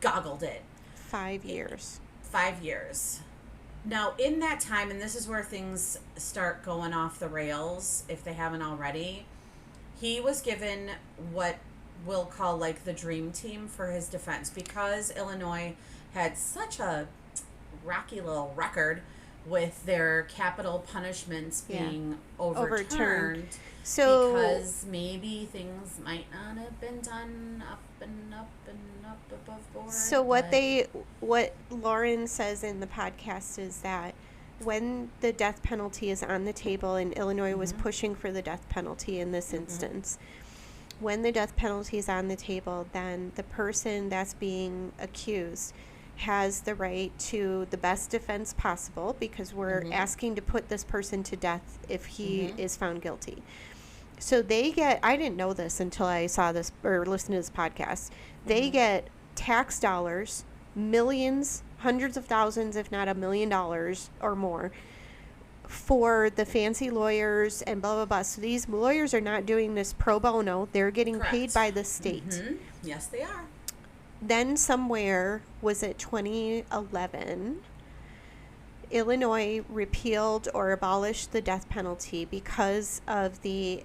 goggled it. 5 years. 5 years. Now, in that time, and this is where things start going off the rails, if they haven't already, he was given what we'll call like the dream team for his defense, because Illinois had such a rocky little record with their capital punishments being overturned. So because maybe things might not have been done up and up and up above board. So what Lauren says in the podcast is that when the death penalty is on the table, and Illinois was pushing for the death penalty in this instance, when the death penalty is on the table, then the person that's being accused has the right to the best defense possible, because we're asking to put this person to death if he is found guilty. So they get, I didn't know this until I saw this or listened to this podcast, they get tax dollars, millions, hundreds of thousands, if not $1 million or more, for the fancy lawyers and blah, blah, blah. So these lawyers are not doing this pro bono. They're getting paid by the state. Yes, they are. Then somewhere, was it 2011, Illinois repealed or abolished the death penalty because of the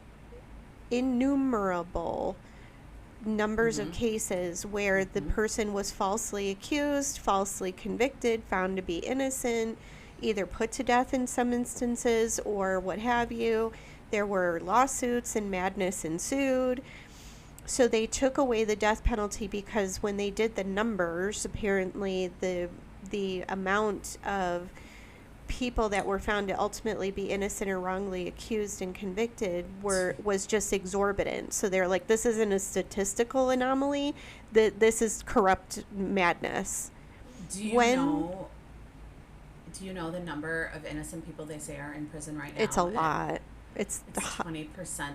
innumerable numbers of cases where the person was falsely accused, falsely convicted, found to be innocent, either put to death in some instances or what have you. There were lawsuits and madness ensued. So they took away the death penalty because when they did the numbers, apparently the amount of people that were found to ultimately be innocent or wrongly accused and convicted was just exorbitant. So they're like, this isn't a statistical anomaly, that this is corrupt madness. Do you Do you know the number of innocent people they say are in prison right now? It's a lot. It's 20%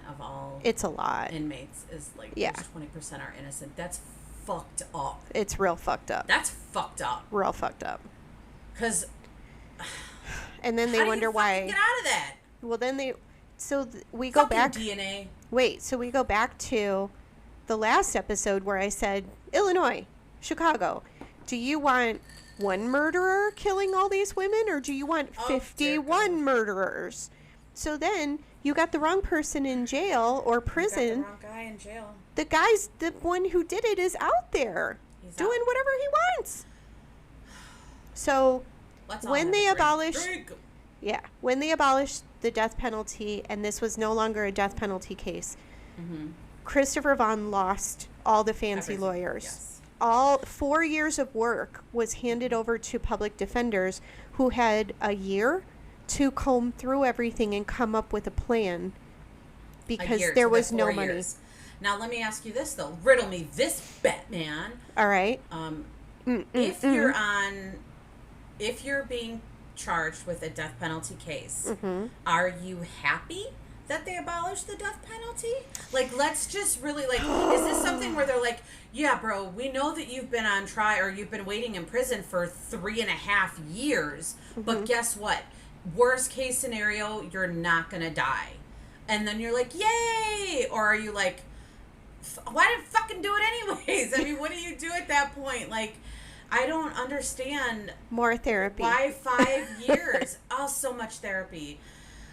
of all It's a lot. inmates is like, Yeah. 20% are innocent. That's fucked up. It's real fucked up. That's fucked up. Real fucked up. Because And then they how wonder do you why. fucking get out of that? Well, then we go Fucking back. DNA. Wait, so we go back to the last episode where I said, Illinois, Chicago, do you want one murderer killing all these women, or do you want Oh, dear 51 God. murderers? So then you got the wrong person in jail or You got prison. the wrong guy in jail. The one who did it is out there He's doing out. whatever he wants. So Let's all when have they a drink. abolished, Drink. when they abolished the death penalty, and this was no longer a death penalty case, Christopher Vaughn lost all the fancy Everything. lawyers. Yes. All 4 years of work was handed over to public defenders who had a year to comb through everything and come up with a plan because A year, there so was that's no 4 money. years. Now let me ask you this though. Riddle me this, Batman. All right. If you're being charged with a death penalty case, Mm-hmm. are you happy that they abolished the death penalty? Like, let's just really, like, is this something where they're like, yeah, bro, we know that you've been on trial or you've been waiting in prison for 3.5 years, but guess what? Worst case scenario, you're not gonna die. And then you're like, yay! Or are you like, why didn't fucking do it anyways? I mean, what do you do at that point? Like, I don't understand More therapy. why 5 years. Oh, so much therapy.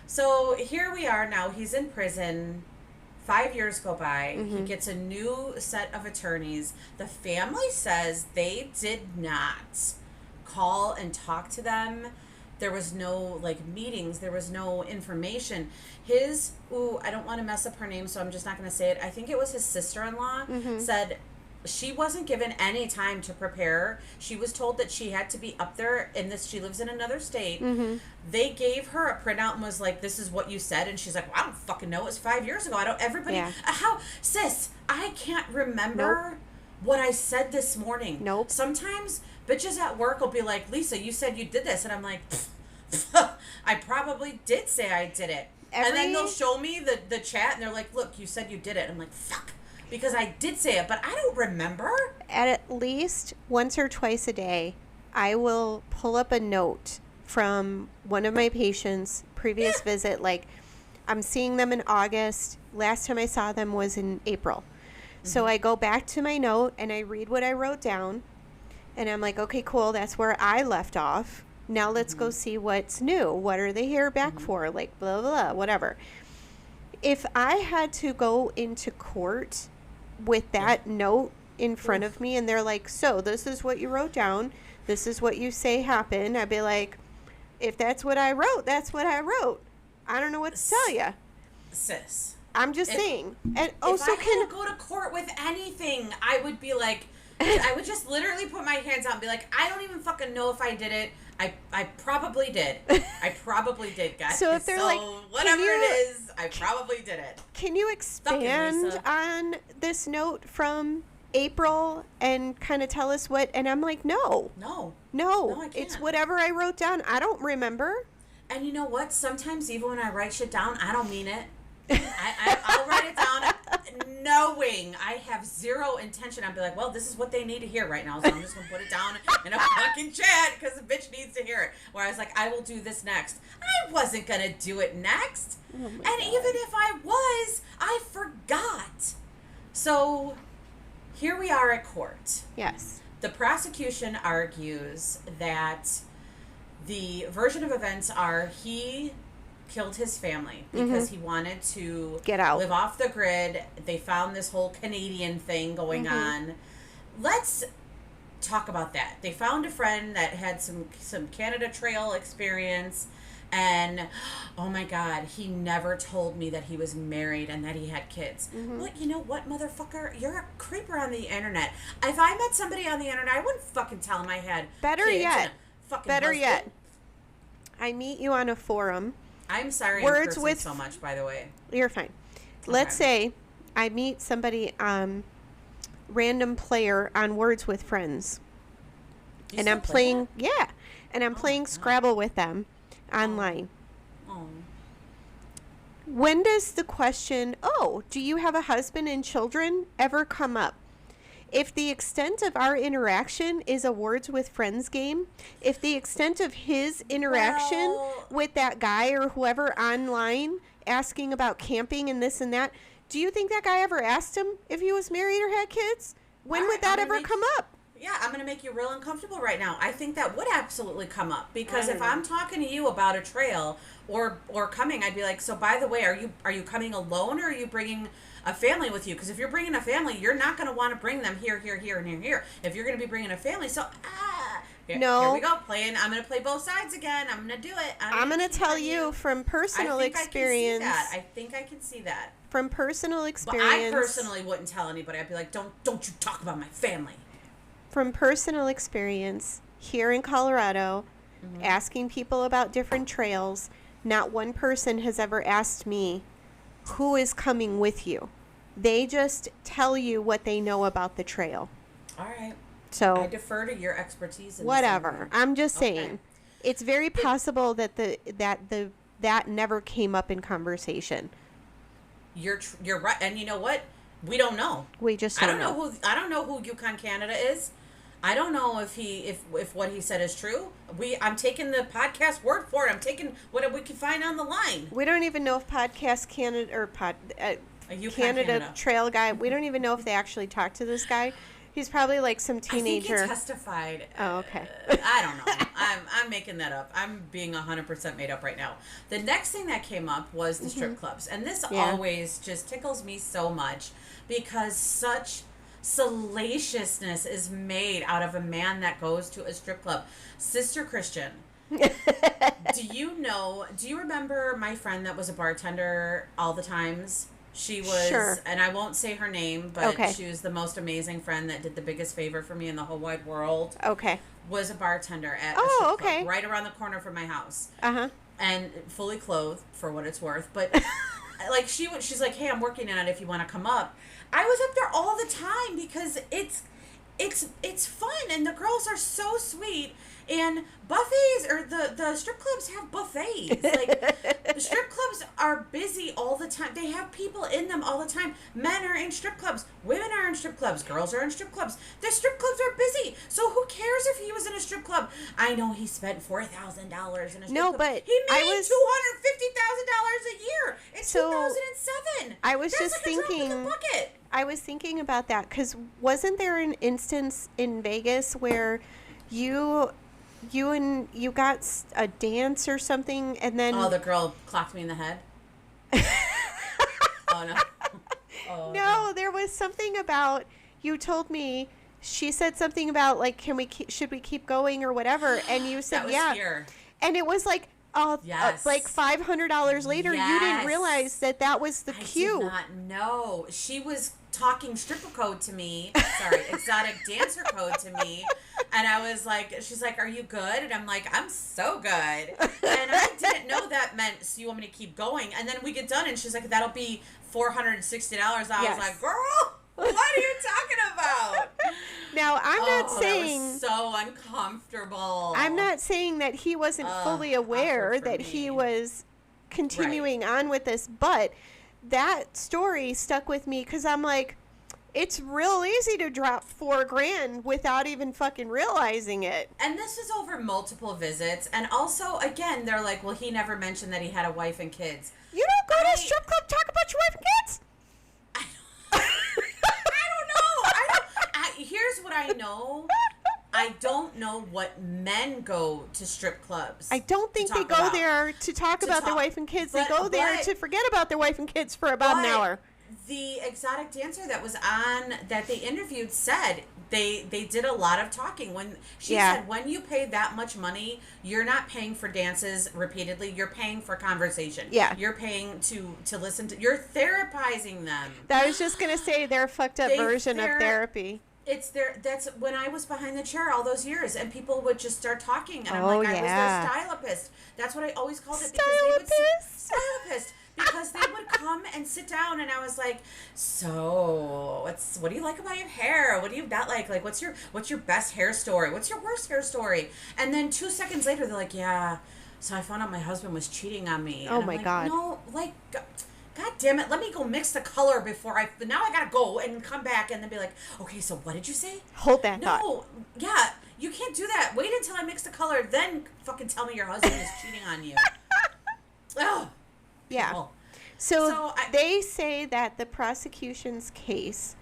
So here we are now. He's in prison. 5 years go by. He gets a new set of attorneys. The family says they did not call and talk to them. There was no, like, meetings. There was no information. I don't want to mess up her name, so I'm just not going to say it. I think it was his sister-in-law said she wasn't given any time to prepare. She was told that she had to be up there she lives in another state. They gave her a printout and was like, this is what you said. And she's like, well, I don't fucking know. It was 5 years ago. Sis, I can't remember what I said this morning. Nope. Sometimes bitches at work will be like, Lisa, you said you did this. And I'm like, I probably did say I did it. And then they'll show me the chat and they're like, look, you said you did it. I'm like, fuck. Because I did say it, but I don't remember. At least once or twice a day, I will pull up a note from one of my patients' previous visit. Like, I'm seeing them in August. Last time I saw them was in April. So I go back to my note and I read what I wrote down. And I'm like, okay, cool. That's where I left off. Now let's go see what's new. What are they here back for? Like, blah, blah, blah, whatever. If I had to go into court with that note in front of me and they're like, so this is what you wrote down, this is what you say happened, I'd be like, if that's what I wrote, that's what I wrote. I don't know what to tell you. Sis. I'm just saying. And also, if I had to go to court with anything, I would be like, I would just literally put my hands out and be like, I don't even fucking know if I did it. I probably did. I probably did, guys. So if they're like, whatever it is, I probably did it. Can you expand Lisa. on this note from April and kind of tell us what? And I'm like, no, No, I it's can't. whatever I wrote down. I don't remember. And you know what? Sometimes even when I write shit down, I don't mean it. I'll write it down knowing I have zero intention. I'll be like, well, this is what they need to hear right now, so I'm just going to put it down in a fucking chat because the bitch needs to hear it. Where I was like, I will do this next. I wasn't going to do it next. Oh And even if I was, I forgot. So here we are at court. Yes. The prosecution argues that the version of events are he killed his family because he wanted to Get out. live off the grid. They found this whole Canadian thing going on. Let's talk about that. They found a friend that had some Canada Trail experience, and oh my God, he never told me that he was married and that he had kids. Well, you know what, motherfucker? You're a creeper on the internet. If I met somebody on the internet, I wouldn't fucking tell him I had Better kids yet. and a fucking Better husband. yet. I meet you on a forum. I'm sorry Words I'm cursing with- so much, by the way. You're fine. Let's say I meet somebody, random player on Words with Friends. You And still I'm play playing, that? and I'm playing Scrabble with them online. Oh. When does the question, oh, do you have a husband and children, ever come up? If the extent of our interaction is a words with friends game, if the extent of his interaction with that guy or whoever online asking about camping and this and that, do you think that guy ever asked him if he was married or had kids? When would that ever come up? Yeah, I'm going to make you real uncomfortable right now. I think that would absolutely come up because if I'm talking to you about a trail or coming, I'd be like, so by the way, are you coming alone or are you bringing a family with you? Because if you're bringing a family, you're not going to want to bring them here, and here. If you're going to be bringing a family, so here we go playing. I'm going to play both sides again. I'm going to do it. I'm going to tell you from personal experience. I think I can see that. From personal experience. But I personally wouldn't tell anybody. I'd be like, don't you talk about my family. From personal experience here in Colorado, asking people about different trails, not one person has ever asked me, who is coming with you? They just tell you what they know about the trail. All right. So I defer to your expertise in whatever. I'm just saying. Okay. It's very possible that that never came up in conversation. You're right. And you know what? We don't know. We just don't know. I don't know who Yukon Canada is. I don't know if what he said is true. I'm taking the podcast word for it. I'm taking what we can find on the line. We don't even know if Podcast Canada or Canada Trail guy. We don't even know if they actually talked to this guy. He's probably like some teenager. I think he testified. Oh, okay. I don't know. I'm making that up. I'm being 100% made up right now. The next thing that came up was the strip clubs, and this always just tickles me so much because such salaciousness is made out of a man that goes to a strip club. Sister Christian, do you remember my friend that was a bartender all the times? She was, and I won't say her name, but she was the most amazing friend that did the biggest favor for me in the whole wide world. Okay. Was a bartender at a strip club right around the corner from my house. Uh-huh. And fully clothed, for what it's worth. But like she's like, hey, I'm working on it if you want to come up. I was up there all the time because it's fun and the girls are so sweet and buffets or the strip clubs have buffets. Like the strip clubs are busy all the time. They have people in them all the time. Men are in strip clubs, women are in strip clubs, girls are in strip clubs. The strip clubs are busy. So who cares if he was in a strip club? I know he spent $4,000 in a strip club. But he made $250,000 a year in 2007. I was just thinking. I was thinking about that because wasn't there an instance in Vegas where you got a dance or something and then the girl clocked me in the head. Oh no. Oh, no, there was something about you told me. She said something about like should we keep going or whatever, and you said Here. And it was like like $500 later, you didn't realize that was the cue. I did not know. She was talking stripper code to me. Sorry, exotic dancer code to me. And I was like, she's like, are you good? And I'm like, I'm so good. And I didn't know that meant, so you want me to keep going? And then we get done, and she's like, that'll be $460. I was like, girl, what are you talking about? Now, I'm not saying... That was so uncomfortable. I'm not saying that he wasn't fully aware that he was continuing on with this, but that story stuck with me because I'm like, it's real easy to drop $4,000 without even fucking realizing it. And this is over multiple visits. And also, again, they're like, well, he never mentioned that he had a wife and kids. You don't go to a strip club talk about your wife and kids? Here's what I know. I don't know what men go to strip clubs. I don't think they go there to talk about their wife and kids. They go there to forget about their wife and kids for about an hour. The exotic dancer that was on, that they interviewed, said they did a lot of talking. When she said, when you pay that much money, you're not paying for dances repeatedly. You're paying for conversation. Yeah. You're paying to listen to, you're therapizing them. I was just going to say their fucked up version of therapy. That's when I was behind the chair all those years, and people would just start talking, and I'm like, I was their stylist. That's what I always called it, because they would stylist. because they would come and sit down, and I was like, so what do you like about your hair? What do you not like? Like, what's your best hair story? What's your worst hair story? And then 2 seconds later, they're like, yeah, so I found out my husband was cheating on me. Oh And I'm my like, God. no, like, God damn it, let me go mix the color before now I gotta go and come back and then be like, okay, so what did you say? Hold that thought. No, yeah, you can't do that. Wait until I mix the color, then fucking tell me your husband is cheating on you. Oh, Yeah. people. So they say that the prosecution's case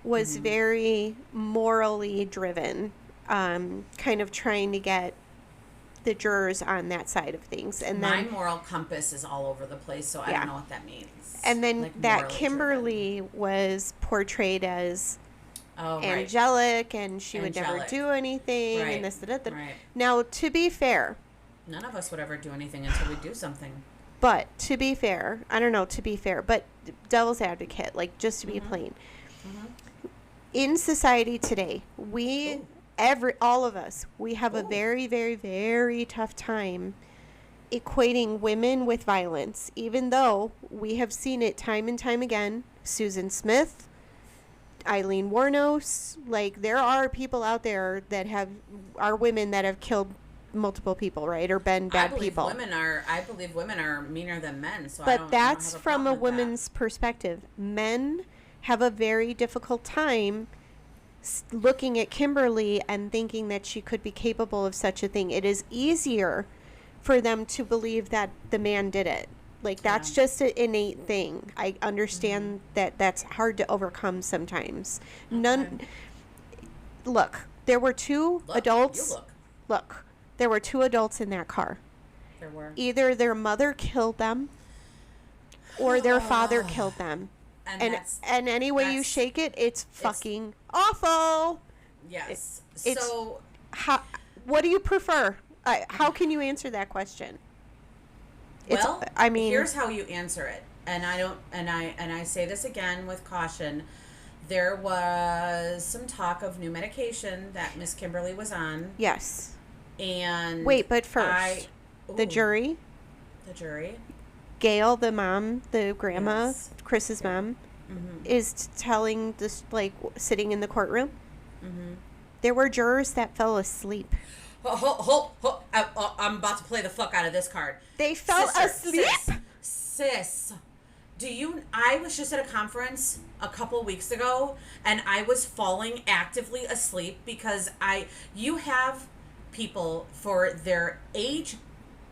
was very morally driven, kind of trying to get the jurors on that side of things. And My then moral compass is all over the place, so I Yeah. don't know what that means. and then Like, that morally Kimberly was portrayed as driven. Oh, right. angelic and she would never Angelic. do anything Right. and this that. Right. Now, to be fair, None of us would ever do anything until we do something. but devil's advocate, like just to be plain. In society today, all of us, we have a Ooh. very, very, very tough time equating women with violence, even though we have seen it time and time again. Susan Smith, Eileen Warnos, like there are people out there that are women that have killed multiple people, right? Or been bad people. I believe women are meaner than men. So But that's have a from a problem with that. woman's perspective. Men have a very difficult time looking at Kimberly and thinking that she could be capable of such a thing. It is easier for them to believe that the man did it. Like, that's just an innate thing. I understand that that's hard to overcome sometimes. Look, there were two adults. Look, there were two adults in that car. There were. Either their mother killed them or their father killed them. And any way you shake it, it's fucking awful. Yes. So, what do you prefer? How can you answer that question? Here's how you answer it. And I say this again with caution. There was some talk of new medication that Miss Kimberly was on. Yes. And wait, but first, the jury, Gail, the mom, the grandma, Yes. Chris's mom, is telling this, like, sitting in the courtroom. There were jurors that fell asleep. I'm about to play the fuck out of this card. They fell asleep? Sis, I was just at a conference a couple weeks ago, and I was falling actively asleep because you have people for their age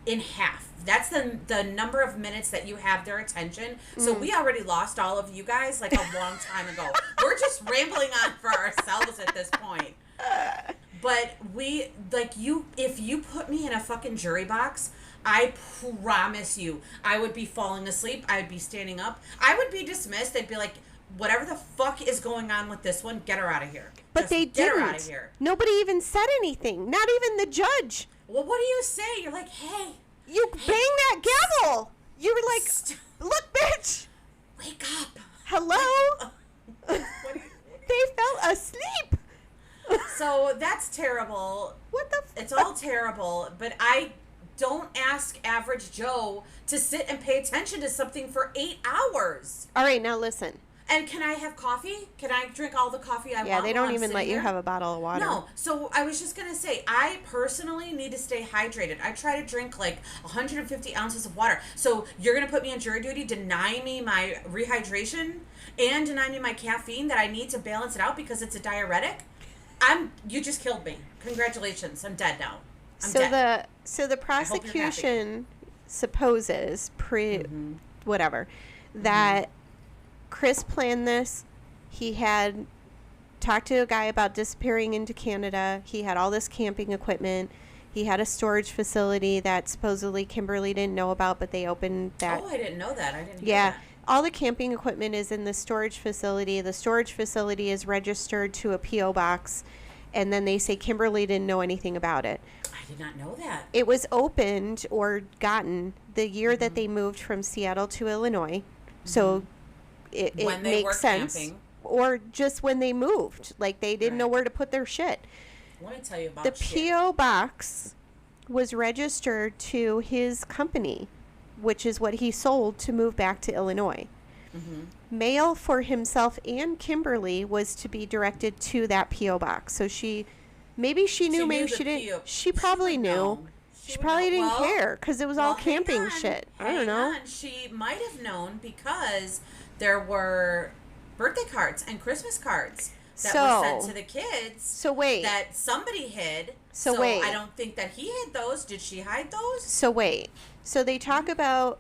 in half. That's the number of minutes that you have their attention. So we already lost all of you guys like a long time ago. We're just rambling on for ourselves at this point. But if you put me in a fucking jury box, I promise you, I would be falling asleep. I would be standing up. I would be dismissed. They'd be like, whatever the fuck is going on with this one, get her out of here. But Just they get her didn't. out of here. Nobody even said anything. Not even the judge. Well, what do you say? You're like, hey. You bang that gavel. You were like, look, bitch. Wake up. Hello? They fell asleep. So that's terrible. What the It's all terrible, but I don't ask average Joe to sit and pay attention to something for 8 hours. All right, now listen. And can I have coffee? Can I drink all the coffee I want? Yeah, they while don't I'm even let sitting you there? have a bottle of water. No. So I was just going to say, I personally need to stay hydrated. I try to drink like 150 ounces of water. So you're going to put me on jury duty, deny me my rehydration, and deny me my caffeine that I need to balance it out because it's a diuretic? You just killed me. Congratulations. I'm dead now. I'm dead. So the prosecution supposes whatever that Chris planned this. He had talked to a guy about disappearing into Canada. He had all this camping equipment. He had a storage facility that supposedly Kimberly didn't know about, but they opened that. Oh, I didn't know that. I didn't hear Yeah. that. All the camping equipment is in the storage facility. The storage facility is registered to a P.O. box, and then they say Kimberly didn't know anything about it. I did not know that. It was opened or gotten the year that they moved from Seattle to Illinois. So it When they were makes sense. camping. Or just when they moved. Like, they didn't know Right. where to put their shit. Let me tell you about The shit. P.O. box was registered to his company. which is what he sold to move back to Illinois. Mail for himself and Kimberly was to be directed to that P.O. box. So maybe she knew, maybe she didn't. She probably knew. She probably didn't care because it was all camping shit. I don't know. She might have known because there were birthday cards and Christmas cards that were sent to the kids. So wait. That somebody hid. So wait. I don't think that he hid those. Did she hide those? So wait. So they talk about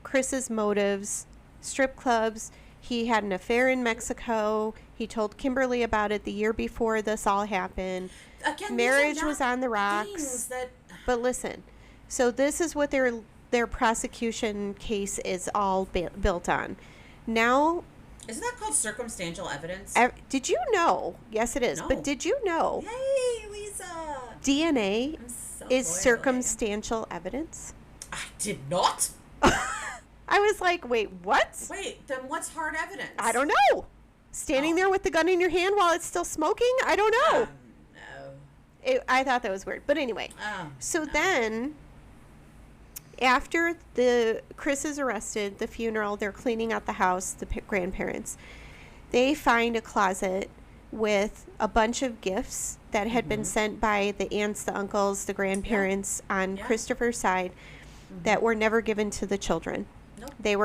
Chris's motives, strip clubs. He had an affair in Mexico. He told Kimberly about it the year before this all happened. Again, marriage was on the rocks. But listen, so this is what their prosecution case is all built on. Now, isn't that called circumstantial evidence? Did you know? Yes, it is. No. But did you know? Hey, Lisa. DNA is circumstantial evidence. I did not. I was like, wait, what? Wait, then what's hard evidence? I don't know. Standing there with the gun in your hand while it's still smoking? I don't know. No. I thought that was weird. But anyway. Then, after Chris is arrested, the funeral, they're cleaning out the house, the grandparents. They find a closet with a bunch of gifts that had been sent by the aunts, the uncles, the grandparents on Christopher's side that were never given to the children. Nope. They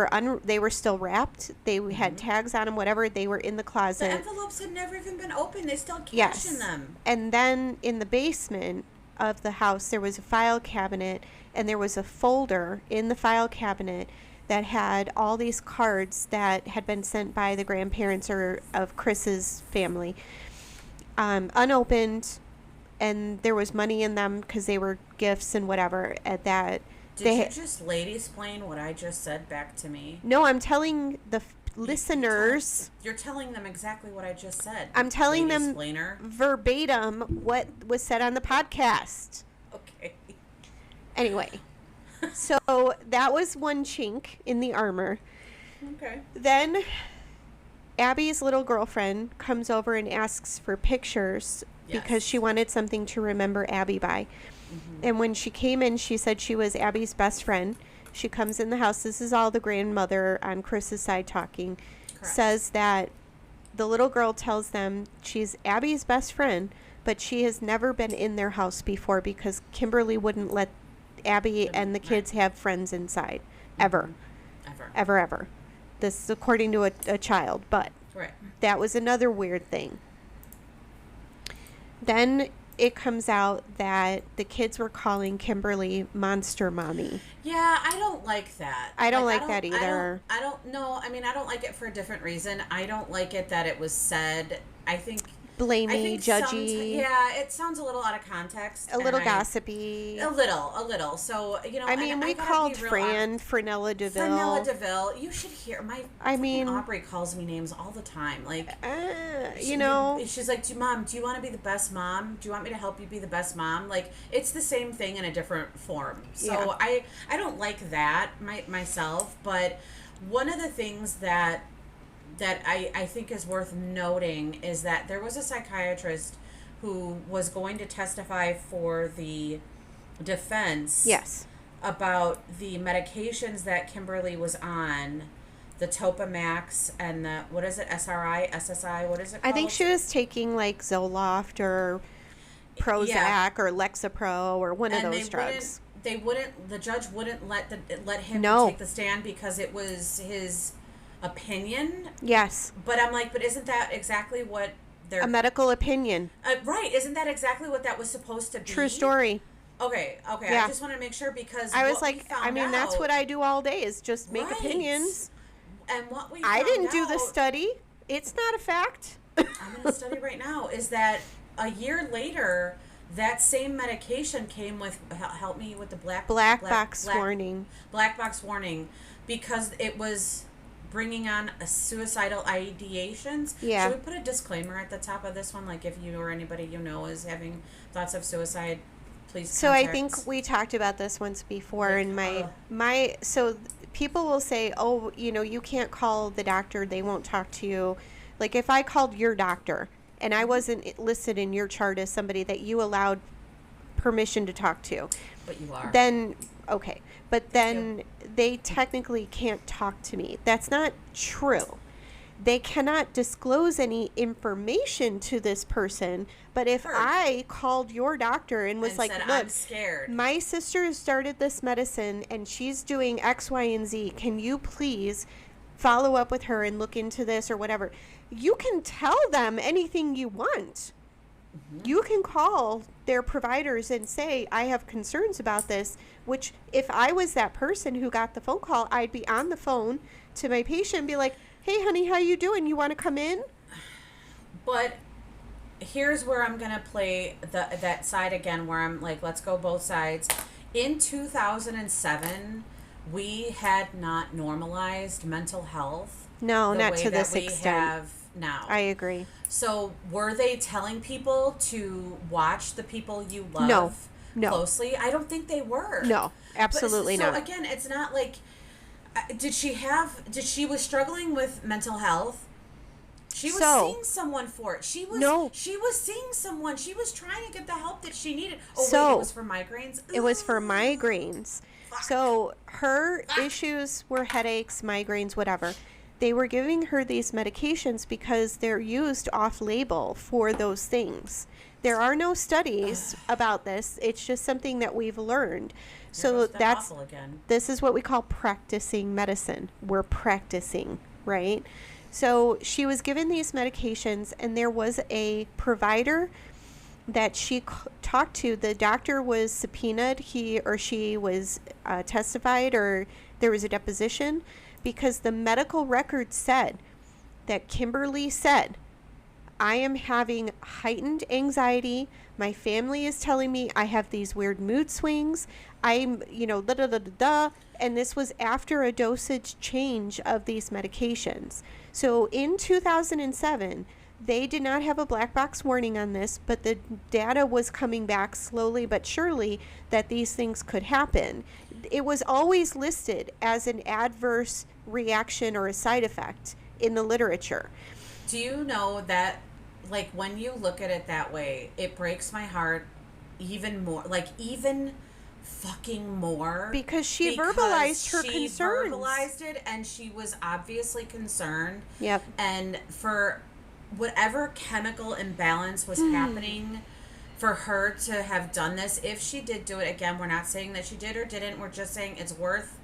were still wrapped. They had tags on them, whatever. They were in the closet. The envelopes had never even been opened. They still had cash in them. And then in the basement of the house, there was a file cabinet, and there was a folder in the file cabinet that had all these cards that had been sent by the grandparents or of Chris's family, unopened, and there was money in them because they were gifts and whatever at that. Did you just lady-splain what I just said back to me? No, I'm telling the listeners. You're telling them exactly what I just said. I'm telling them verbatim what was said on the podcast. Okay. Anyway, so that was one chink in the armor. Okay. Then Abby's little girlfriend comes over and asks for pictures because she wanted something to remember Abby by. And when she came in, she said she was Abby's best friend. She comes in the house. This is all the grandmother on Chris's side talking. Correct. Says that the little girl tells them she's Abby's best friend, but she has never been in their house before because Kimberly wouldn't let Abby and the kids have friends inside. Ever. Ever. This is according to a child, but that was another weird thing. Then it comes out that the kids were calling Kimberly Monster Mommy. Yeah, I don't like that. I don't like that either. I don't know. I mean, I don't like it for a different reason. I don't like it that it was said, I think... blamey, judgy. Yeah, it sounds a little out of context. A little gossipy. A little. So, I mean, we called Frenella DeVille. Frenella DeVille. You should hear. Aubrey calls me names all the time. Like, she's like, Mom, do you want to be the best mom? Do you want me to help you be the best mom? Like, it's the same thing in a different form. So, I don't like that myself. But one of the things that I think is worth noting is that there was a psychiatrist who was going to testify for the defense about the medications that Kimberly was on, the Topamax and the, what is it, SSI, what is it called? I think she was taking like Zoloft or Prozac or Lexapro or one of those drugs. The judge wouldn't let him take the stand because it was his opinion. Yes. But I'm like, but isn't that exactly what a medical opinion? Right. Isn't that exactly what that was supposed to be? True story. Okay. Yeah. I just want to make sure because I was like, that's what I do all day is just make opinions. And what we I didn't do the study. It's not a fact. I'm going to study right now. Is that a year later, that same medication came with, help me with the black box warning. Black box warning, because it was bringing on a suicidal ideations. Yeah. Should we put a disclaimer at the top of this one? Like if you or anybody you know is having thoughts of suicide, please contact. So I think we talked about this once before so people will say, oh, you can't call the doctor. They won't talk to you. Like if I called your doctor and I wasn't listed in your chart as somebody that you allowed permission to talk to. But you are. Then Okay. But then they technically can't talk to me. That's not true. They cannot disclose any information to this person. But if Heard. I called your doctor and was And like, said, look, I'm scared. my sister started this medicine and she's doing X, Y, and Z. Can you please follow up with her and look into this or whatever? You can tell them anything you want. You can call their providers and say, I have concerns about this, which if I was that person who got the phone call, I'd be on the phone to my patient and be like, hey, honey, how you doing? You want to come in? But here's where I'm going to play that side again, where I'm like, let's go both sides. In 2007, we had not normalized mental health. No, the not way to that this we extent. have now. I agree. So were they telling people to watch the people you love No. closely? I don't think they were. No, absolutely so not. Again, it's not like did she was struggling with mental health? She was seeing someone for it. She was seeing someone. She was trying to get the help that she needed. Oh, wait, it was for migraines? It was for migraines. Fuck. So her issues were headaches, migraines, whatever. They were giving her these medications because they're used off-label for those things. There are no studies about this. It's just something that we've learned. So this is what we call practicing medicine. We're practicing, right? So she was given these medications, and there was a provider that she talked to. The doctor was subpoenaed. He or she was testified, or there was a deposition, because the medical record said that Kimberly said, I am having heightened anxiety. My family is telling me I have these weird mood swings. I'm, and this was after a dosage change of these medications. So in 2007, they did not have a black box warning on this, but the data was coming back slowly but surely that these things could happen. It was always listed as an adverse reaction or a side effect in the literature. Do you know that, like, when you look at it that way, it breaks my heart even more, like, even fucking more, because she verbalized her concerns. She verbalized it, and she was obviously concerned. Yep. And for whatever chemical imbalance was happening, for her to have done this, if she did do it, again, we're not saying that she did or didn't. We're just saying it's worth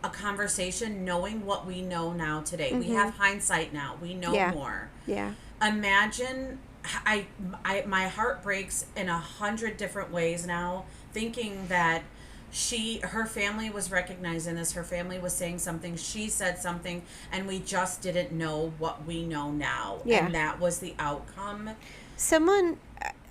a conversation, knowing what we know now today. We have hindsight now. We know more. Yeah. Imagine, my heart breaks in 100 different ways now, thinking that her family was recognizing this, her family was saying something, she said something, and we just didn't know what we know now. Yeah. And that was the outcome.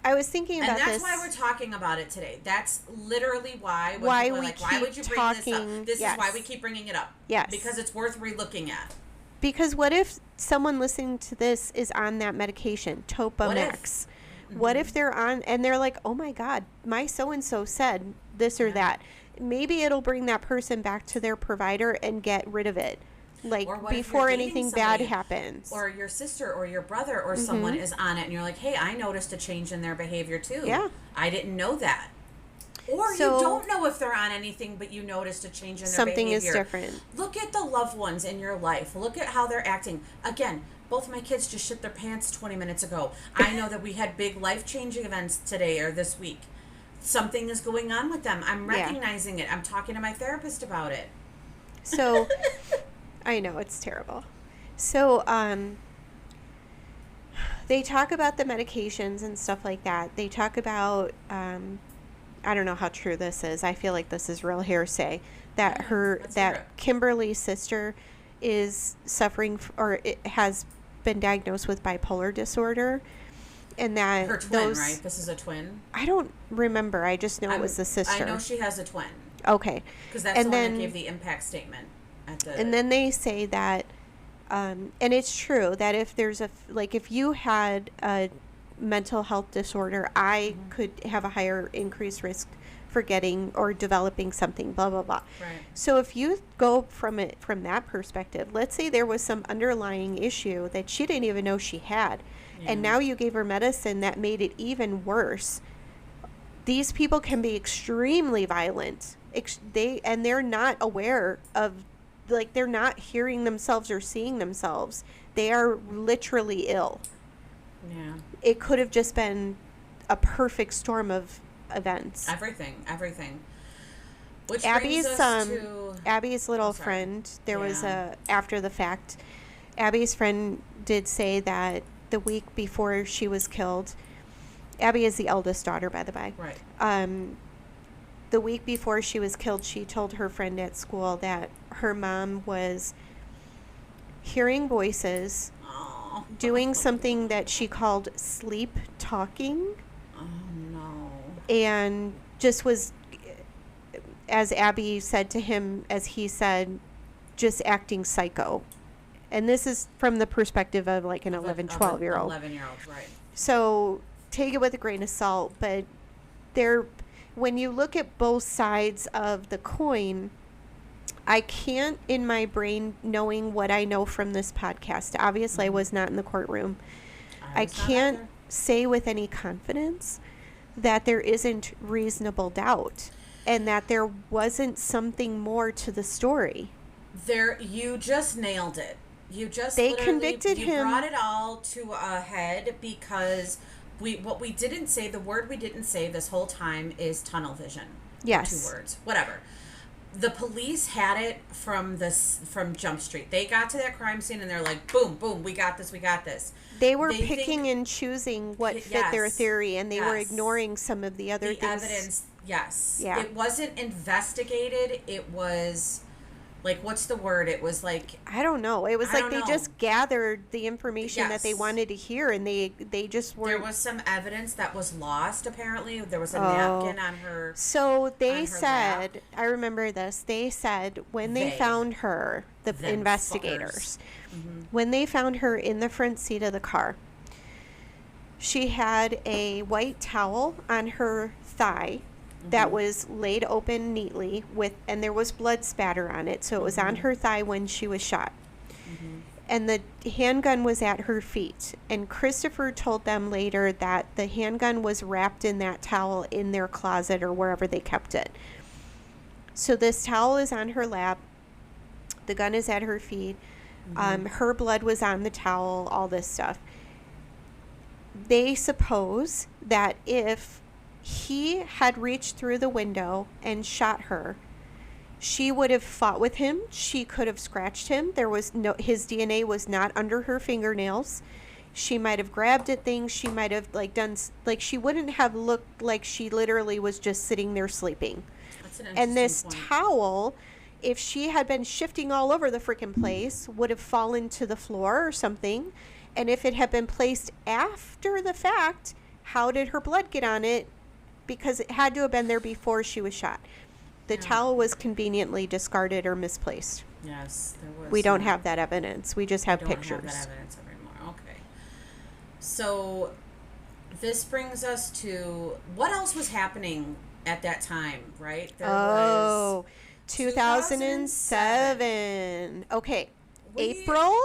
I was thinking about this. And that's why we're talking about it today. That's literally why. Why why would you bring this up? This is why we keep bringing it up. Yes. Because it's worth relooking at. Because what if someone listening to this is on that medication, Topamax? What if they're on, and they're like, oh my God, my so-and-so said this or that. Maybe it'll bring that person back to their provider and get rid of it. Like, before anything bad happens. Or your sister or your brother or someone is on it, and you're like, hey, I noticed a change in their behavior too. Yeah. I didn't know that. Or you don't know if they're on anything, but you noticed a change in their behavior. Something is different. Look at the loved ones in your life. Look at how they're acting. Again, both my kids just shit their pants 20 minutes ago. I know that we had big life-changing events today or this week. Something is going on with them. I'm recognizing it. I'm talking to my therapist about it. So, I know, it's terrible. So, they talk about the medications and stuff like that. They talk about, I don't know how true this is. I feel like this is real hearsay. That Kimberly's sister is suffering or has been diagnosed with bipolar disorder, and that her twin, right? This is a twin. I don't remember. I just know it was the sister. I know she has a twin. Okay, because that's the one that gave the impact statement. And then they say that, and it's true that if there's if you had a mental health disorder, I could have a higher increased risk for getting or developing something, blah, blah, blah. Right. So if you go from that perspective, let's say there was some underlying issue that she didn't even know she had, and now you gave her medicine that made it even worse. These people can be extremely violent They're not aware of, like, they're not hearing themselves or seeing themselves. They are literally ill. Yeah. It could have just been a perfect storm of events. Everything. Which Abby's brings us to Abby's little sorry. friend, there was Yeah. after the fact, Abby's friend did say that the week before she was killed, Abby is the eldest daughter, by the way. Right. The week before she was killed, she told her friend at school that her mom was hearing voices, Oh. doing something that she called sleep talking, Oh no. and just was, as Abby said to him, as he said, just acting psycho. And this is from the perspective of like an 11, 12-year-old. 11-year-old, right. So take it with a grain of salt, but when you look at both sides of the coin, I can't, in my brain, knowing what I know from this podcast, obviously I was not in the courtroom, I can't say with any confidence that there isn't reasonable doubt and that there wasn't something more to the story. You just nailed it. They convicted him. You brought it all to a head because the word we didn't say this whole time is tunnel vision. Yes. 2 words. Whatever. The police had it from Jump Street. They got to that crime scene and they're like, boom, boom, we got this. They were picking and choosing what fit their theory, and they were ignoring some of the other things. Evidence, yes. Yeah. It wasn't investigated. It was, like, what's the word? It was like... I don't know. It was like they know. just gathered the information that they wanted to hear, and they just weren't... There was some evidence that was lost, apparently. There was a napkin on her... So they said... lap. I remember this. They said when they found her, the investigators, when they found her in the front seat of the car, she had a white towel on her thigh that was laid open neatly and there was blood spatter on it. So it was on her thigh when she was shot. And the handgun was at her feet. And Christopher told them later that the handgun was wrapped in that towel in their closet or wherever they kept it. So this towel is on her lap. The gun is at her feet. Her blood was on the towel, all this stuff. They suppose that if he had reached through the window and shot her, she would have fought with him. She could have scratched him. His DNA was not under her fingernails. She might have grabbed at things. She might have she wouldn't have looked like she literally was just sitting there sleeping. That's an interesting And this point. towel, if she had been shifting all over the freaking place, would have fallen to the floor or something. And if it had been placed after the fact, how did her blood get on it? Because it had to have been there before she was shot. The towel was conveniently discarded or misplaced. Yes, there was. We don't have that evidence. We just have pictures. We don't have that evidence anymore. Okay. So this brings us to what else was happening at that time, right? There was 2007. Okay. April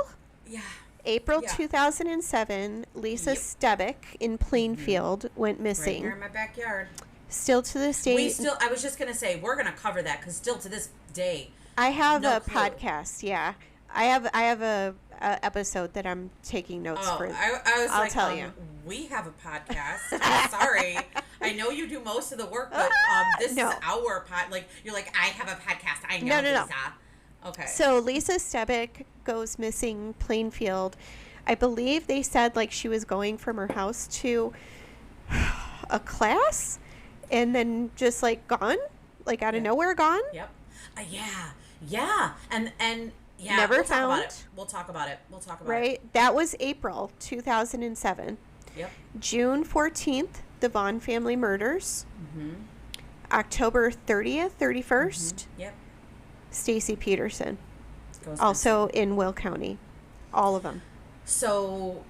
Yeah. 2007, Lisa Stebick in Plainfield went Right missing. here in my backyard. Still to this day. I was just going to say, we're going to cover that because still to this day. I have no a clue. podcast, yeah. I have a episode that I'm taking notes for. I was I'll tell you. We have a podcast. I'm sorry. I know you do most of the work, but this No. is our pod. Like, you're like, I have a podcast. I know, No. Lisa. Okay. So Lisa Stebick goes missing Plainfield. I believe they said like she was going from her house to a class and then just like gone, like out of nowhere gone. Yep. Yeah. And yeah. Never we'll found. We'll talk about it. Right. That was April 2007. Yep. June 14th, the Vaughn family murders. October 30th, 31st. Yep. Stacy Peterson, Goes also in Will County. All of them. So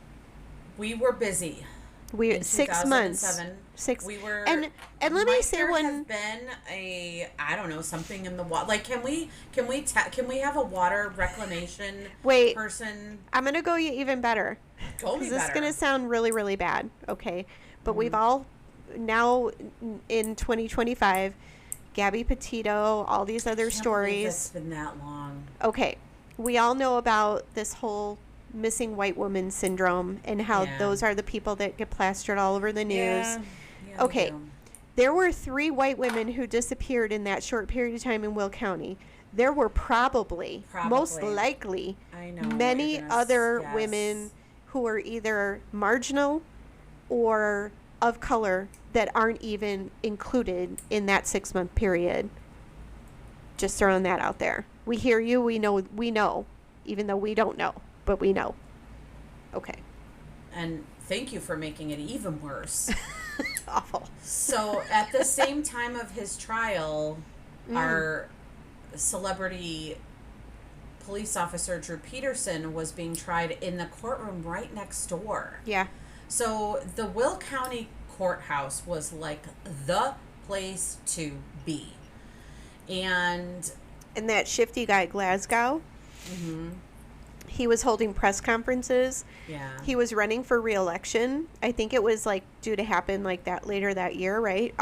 we were busy. We in 6 months. 2007. We were. And let me say there one. has been I don't know, something in the water. Like, can we have a water reclamation person? I'm gonna go even better. Go me This is better. gonna sound really, really bad. Okay, but we've all now in 2025 Gabby Petito, all these other It's stories. been that long. Okay. We all know about this whole missing white woman syndrome and how those are the people that get plastered all over the news. Yeah, okay. There were 3 white women who disappeared in that short period of time in Will County. There were probably. Most likely, many other women who were either marginal or of color that aren't even included in that 6-month period. Just throwing that out there. We hear you. We know, even though we don't know, but we know. Okay. And thank you for making it even worse. Awful. So at the same time of his trial, our celebrity police officer Drew Peterson was being tried in the courtroom right next door. Yeah. So the Will County courthouse was like the place to be. And that shifty guy, Glasgow, he was holding press conferences. Yeah. He was running for re-election. I think it was like due to happen like that later that year, right?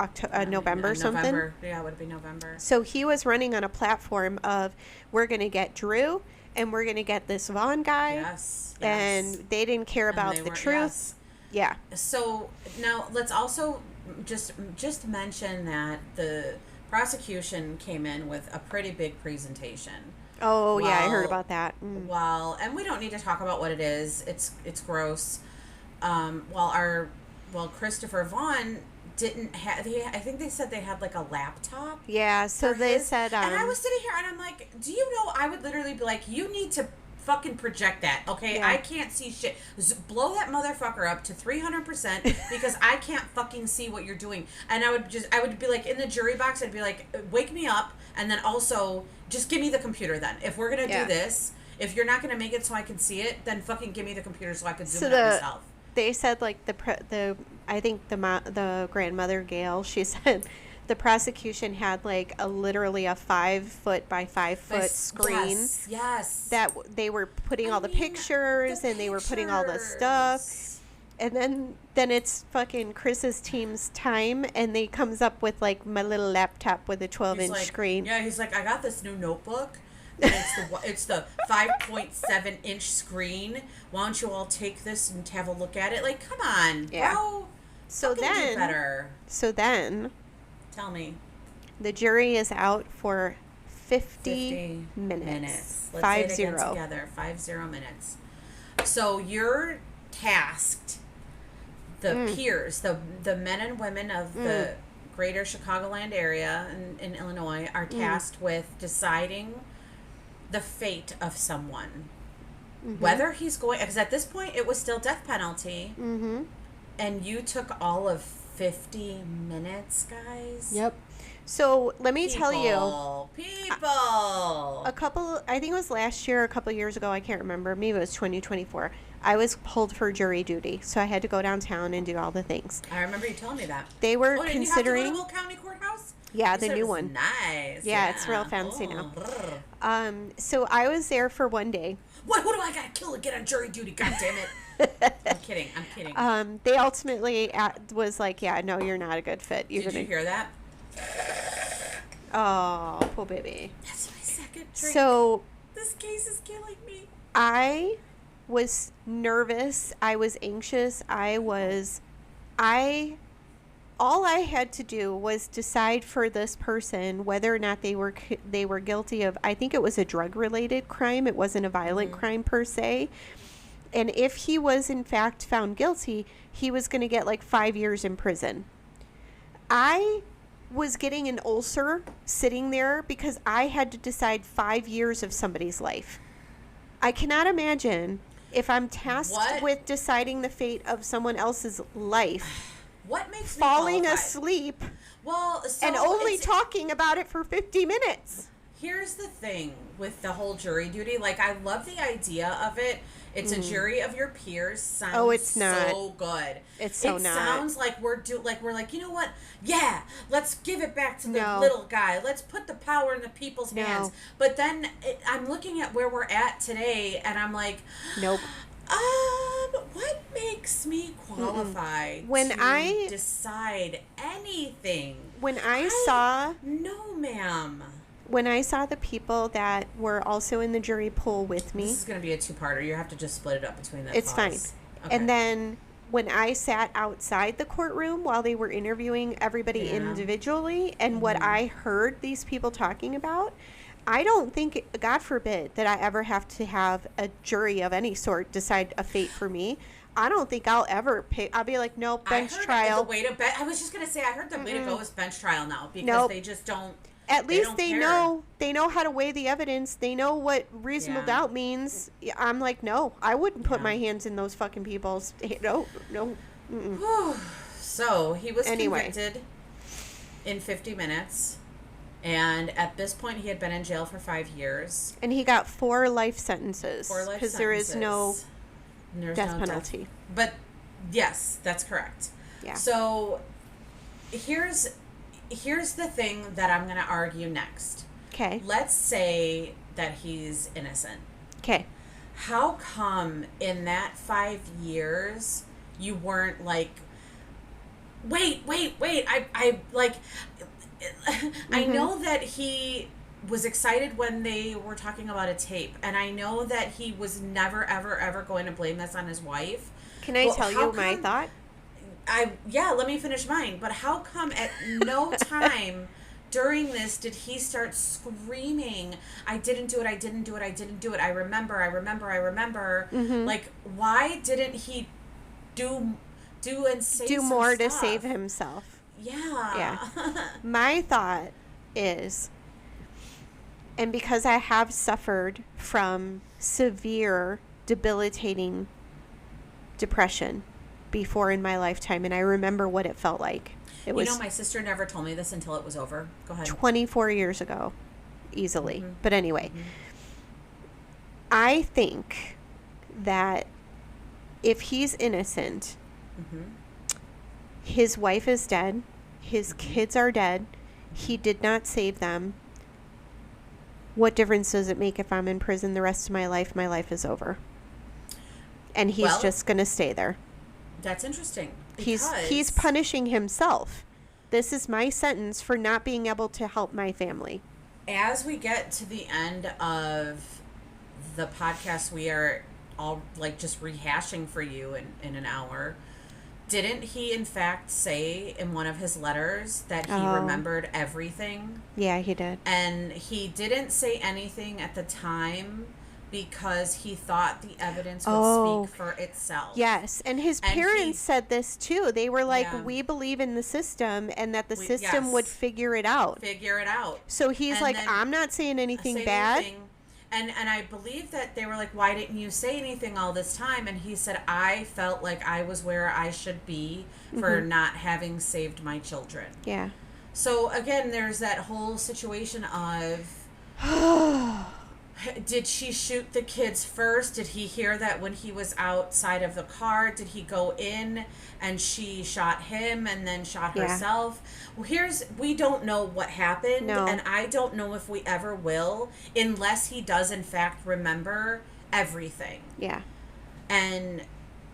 November or something. November. Yeah, it would be November. So he was running on a platform of, we're going to get Drew and we're going to get this Vaughn guy. Yes. And they didn't care about the truth. Yes. Yeah. So now let's also just mention that the prosecution came in with a pretty big presentation. Oh, yeah, I heard about that. Well, and we don't need to talk about what it is. It's gross. Christopher Vaughn didn't have. I think they said they had like a laptop. Yeah, so they said. And I was sitting here and I'm like, do you know? I would literally be like, you need to fucking project that, okay? Yeah. I can't see shit. Blow that motherfucker up to 300% because I can't fucking see what you're doing. And I would be like in the jury box. I'd be like, wake me up, and then also just give me the computer. Then, if we're gonna do this, if you're not gonna make it so I can see it, then fucking give me the computer so I can zoom it out myself. They said like I think the grandmother Gail, she said the prosecution had like literally a 5-foot by 5-foot screen. Yes. That they were putting all the pictures and they were putting all the stuff. And then it's fucking Chris's team's time, and they comes up with like my little laptop with a 12-inch screen. Yeah, he's like, I got this new notebook. And it's the 5.7-inch screen. Why don't you all take this and have a look at it? Like, come on, bro. So then, do better. Tell me. The jury is out for 50 minutes. Let's say it again together. 50 minutes. So you're tasked, the peers, the men and women of the greater Chicagoland area in Illinois are tasked with deciding the fate of someone. Whether he's going, because at this point it was still death penalty. And you took all of 50 minutes, guys. Yep. So let me tell you. A couple, I think it was last year, a couple of years ago, I can't remember. Maybe it was 2024. I was pulled for jury duty. So I had to go downtown and do all the things. I remember you telling me that. They were considering. Did you have to go to Will County Courthouse? Yeah, the new one. Nice. Yeah, it's real fancy now. So I was there for one day. What? Who do I gotta kill to get on jury duty? God damn it. I'm kidding. They ultimately was like, yeah, no, you're not a good fit. Did you hear that? Oh, poor baby. That's my second drink. So this case is killing me. I was nervous. I was anxious. All I had to do was decide for this person whether or not they were guilty of, I think it was a drug-related crime. It wasn't a violent crime per se. And if he was in fact found guilty, he was going to get like 5 years in prison. I was getting an ulcer sitting there because I had to decide 5 years of somebody's life. I cannot imagine if I'm tasked with deciding the fate of someone else's life. What makes falling me asleep and only talking about it for 50 minutes. Here's the thing with the whole jury duty. Like, I love the idea of it. It's a jury of your peers. Sounds it's not. So good. It's so it not. It sounds like we're like, you know what? Yeah, let's give it back to the little guy. Let's put the power in the people's hands. But then I'm looking at where we're at today, and I'm like, nope. What makes me qualified When to I- decide anything? When I saw No, ma'am. the people that were also in the jury pool with me, This is going to be a two-parter. You have to just split it up between the it's fine. pause. Okay. And then when I sat outside the courtroom while they were interviewing everybody Yeah. individually and what I heard these people talking about, I don't think, God forbid, that I ever have to have a jury of any sort decide a fate for me. I don't think I'll ever pick. I'll be like, no, bench I heard trial. The way to I was just going to say, I heard the way to go is bench trial now because Nope. they just don't. At least they care. know how to weigh the evidence. They know what reasonable Yeah. doubt means. I'm like, no, I wouldn't put Yeah. my hands in those fucking people's. No. Whew. So he was Anyway. convicted in 50 minutes. And at this point, he had been in jail for 5 years. And he got 4 life sentences. 4 life Because there is no There's death no penalty. But yes, that's correct. Yeah. So here's the thing that I'm going to argue next. Okay. Let's say that he's innocent. Okay. How come in that 5 years you weren't like, wait, I like, I know that he was excited when they were talking about a tape, and I know that he was never, ever going to blame this on his wife. Can I Well, tell how you my come- thought? Let me finish mine. But how come at no time during this did he start screaming, I didn't do it, I didn't do it, I didn't do it, I remember. Mm-hmm. Like, why didn't he do and say Do some more to stuff? save himself. Yeah. My thought is, and because I have suffered from severe, debilitating depression before in my lifetime, and I remember what it felt like. It was my sister never told me this until it was over. Go ahead. 24 years ago, easily. Mhm. But anyway, I think that if he's innocent, Mm-hmm. his wife is dead, his kids are dead, he did not save them. What difference does it make if I'm in prison the rest of my life? My life is over. And he's Well, just going to stay there. That's interesting. He's punishing himself. This is my sentence for not being able to help my family. As we get to the end of the podcast, we are all like just rehashing for you in an hour. Didn't he in fact say in one of his letters that he Oh. remembered everything? Yeah, he did. And he didn't say anything at the time because he thought the evidence would Oh. speak for itself. Yes, and his And parents he- said this too. They were like, Yeah. we believe in the system and that the We- system would yes. figure it out. Figure it out. So he's And like, then I'm not saying anything Say bad. anything. And I believe that they were like, why didn't you say anything all this time? And he said, I felt like I was where I should be for not having saved my children. Yeah. So again, there's that whole situation of, did she shoot the kids first? Did he hear that when he was outside of the car? Did he go in and she shot him and then shot Yeah. herself? Well, we don't know what happened, No. and I don't know if we ever will, unless he does in fact remember everything. Yeah. And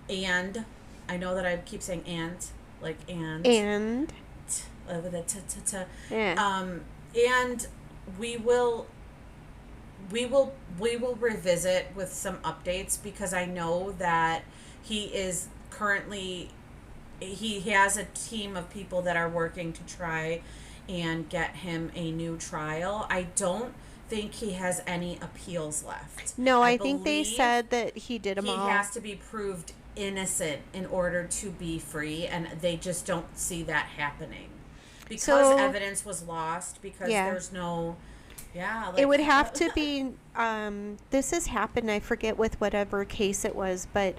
I know that I keep saying and And with a t. yeah. And we will revisit with some updates because I know that he has a team of people that are working to try and get him a new trial. I don't think he has any appeals left. No, I think they believe said that he did them he all. has to be proved innocent in order to be free, and they just don't see that happening because So- evidence was lost, because Yeah. there's no It would have to be, this has happened, I forget with whatever case it was, but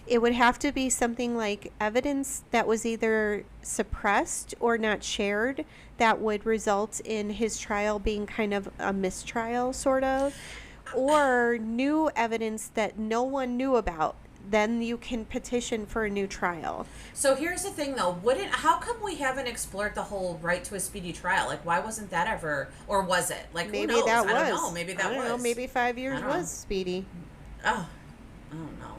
it would have to be something like evidence that was either suppressed or not shared that would result in his trial being kind of a mistrial, sort of, or new evidence that no one knew about. Then you can petition for a new trial. So here's the thing though, how come we haven't explored the whole right to a speedy trial? Like, why wasn't that ever, or was it? Like, Maybe who knows? that was. I don't know. Maybe that I don't was. know. Maybe 5 years I don't know. was speedy. Oh, I don't know.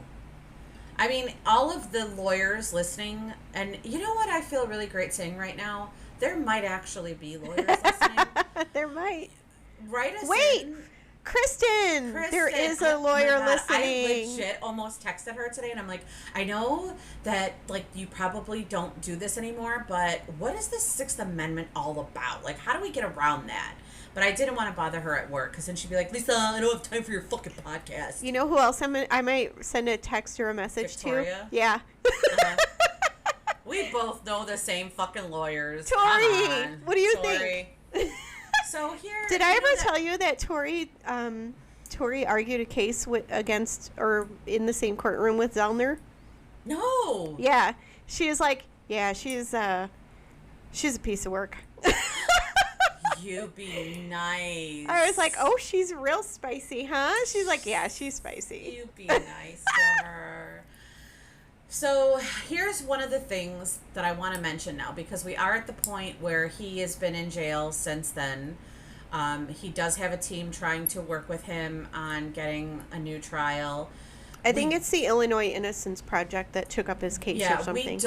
I mean, all of the lawyers listening, and you know what I feel really great saying right now? There might actually be lawyers listening. There might. Write us Wait, in. Kristen, there Kristen, is a oh my lawyer God, I listening. legit almost texted her today, and I'm like, I know that like you probably don't do this anymore, but what is this Sixth Amendment all about? Like, how do we get around that? But I didn't want to bother her at work because then she'd be like, Lisa, I don't have time for your fucking podcast. You know who else I might send a text or a message Victoria? to? Yeah. Uh, we both know the same fucking lawyers. Tori, Come on. what do you Tori. think? So here. Did I ever tell you that Tori argued a case against or in the same courtroom with Zellner? No. Yeah. She was like, yeah, she's a piece of work. You be nice. I was like, oh, she's real spicy, huh? She's like, yeah, she's spicy. You be nice to her. So here's one of the things that I want to mention now, because we are at the point where he has been in jail since then. He does have a team trying to work with him on getting a new trial. I think it's the Illinois Innocence Project that took up his case or something.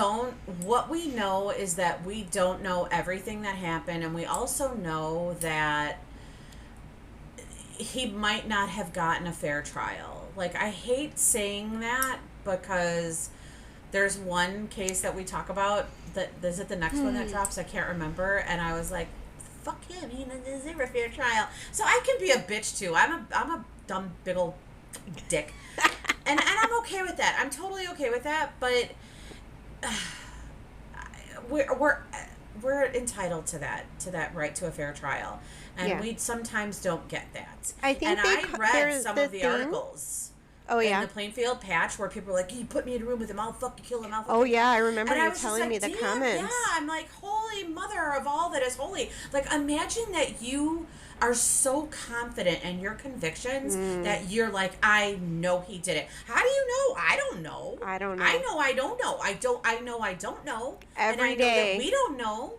What we know is that we don't know everything that happened, and we also know that he might not have gotten a fair trial. Like, I hate saying that because there's one case that we talk about that is it the next one that drops? I can't remember, and I was like, fuck him, he deserves a fair trial. So I can be a bitch too. I'm a dumb big old dick. And I'm okay with that. I'm totally okay with that. But we're entitled to that right to a fair trial, and we sometimes don't get that. I think I read some of the articles. Oh yeah, in the Plainfield Patch where people were like, "You put me in a room with him, I'll fucking kill him." Oh yeah, I remember you telling me the comments. Yeah, I'm like, holy mother of all that is holy. Like, imagine that you are so confident in your convictions that you're like, I know he did it. How do you know? I don't know. I don't know. I know I don't know. I know I don't know. Every and I day. know that we don't know.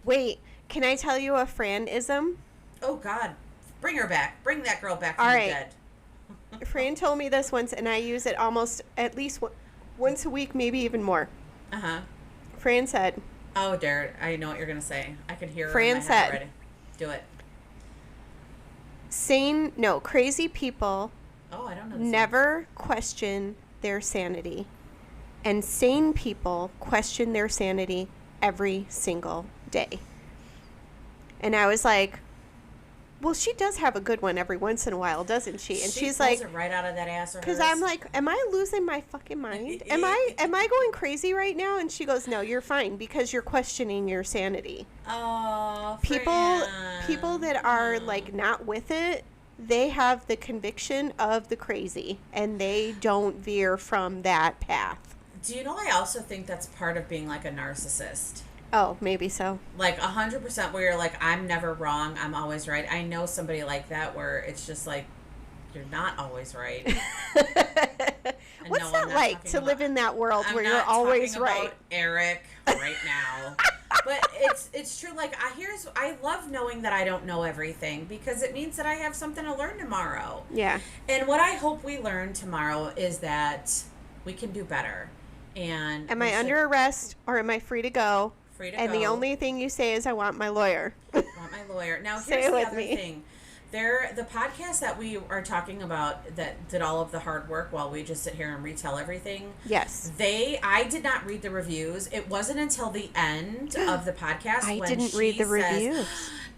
Wait, can I tell you a Fran-ism? Oh God, bring her back. Bring that girl back from all the right. dead. Fran told me this once, and I use it almost at least once a week, maybe even more. Uh-huh. Fran said. Oh, Derek, I know what you're going to say. I can hear her Fran in my head said. already. Do it. Crazy people I don't know this never question their sanity. And sane people question their sanity every single day. And I was like, well, she does have a good one every once in a while, doesn't she? And she's like, it right out of that ass. Because I'm like, am I losing my fucking mind? Am I going crazy right now? And she goes, no, you're fine because you're questioning your sanity. Oh, people that are like not with it, they have the conviction of the crazy, and they don't veer from that path. Do you know? I also think that's part of being like a narcissist. Oh, maybe so. Like 100% where you're like, I'm never wrong, I'm always right. I know somebody like that where it's just like, you're not always right. What's that like to live in that world where you're always right? About Eric right now. But it's true. Like, I love knowing that I don't know everything because it means that I have something to learn tomorrow. Yeah. And what I hope we learn tomorrow is that we can do better. And am I under arrest or am I free to go? Free to and go. The only thing you say is I want my lawyer. Want my lawyer. Now here's the other thing. The podcast that we are talking about that did all of the hard work while we just sit here and retell everything. Yes. I did not read the reviews. It wasn't until the end of the podcast I didn't read the reviews.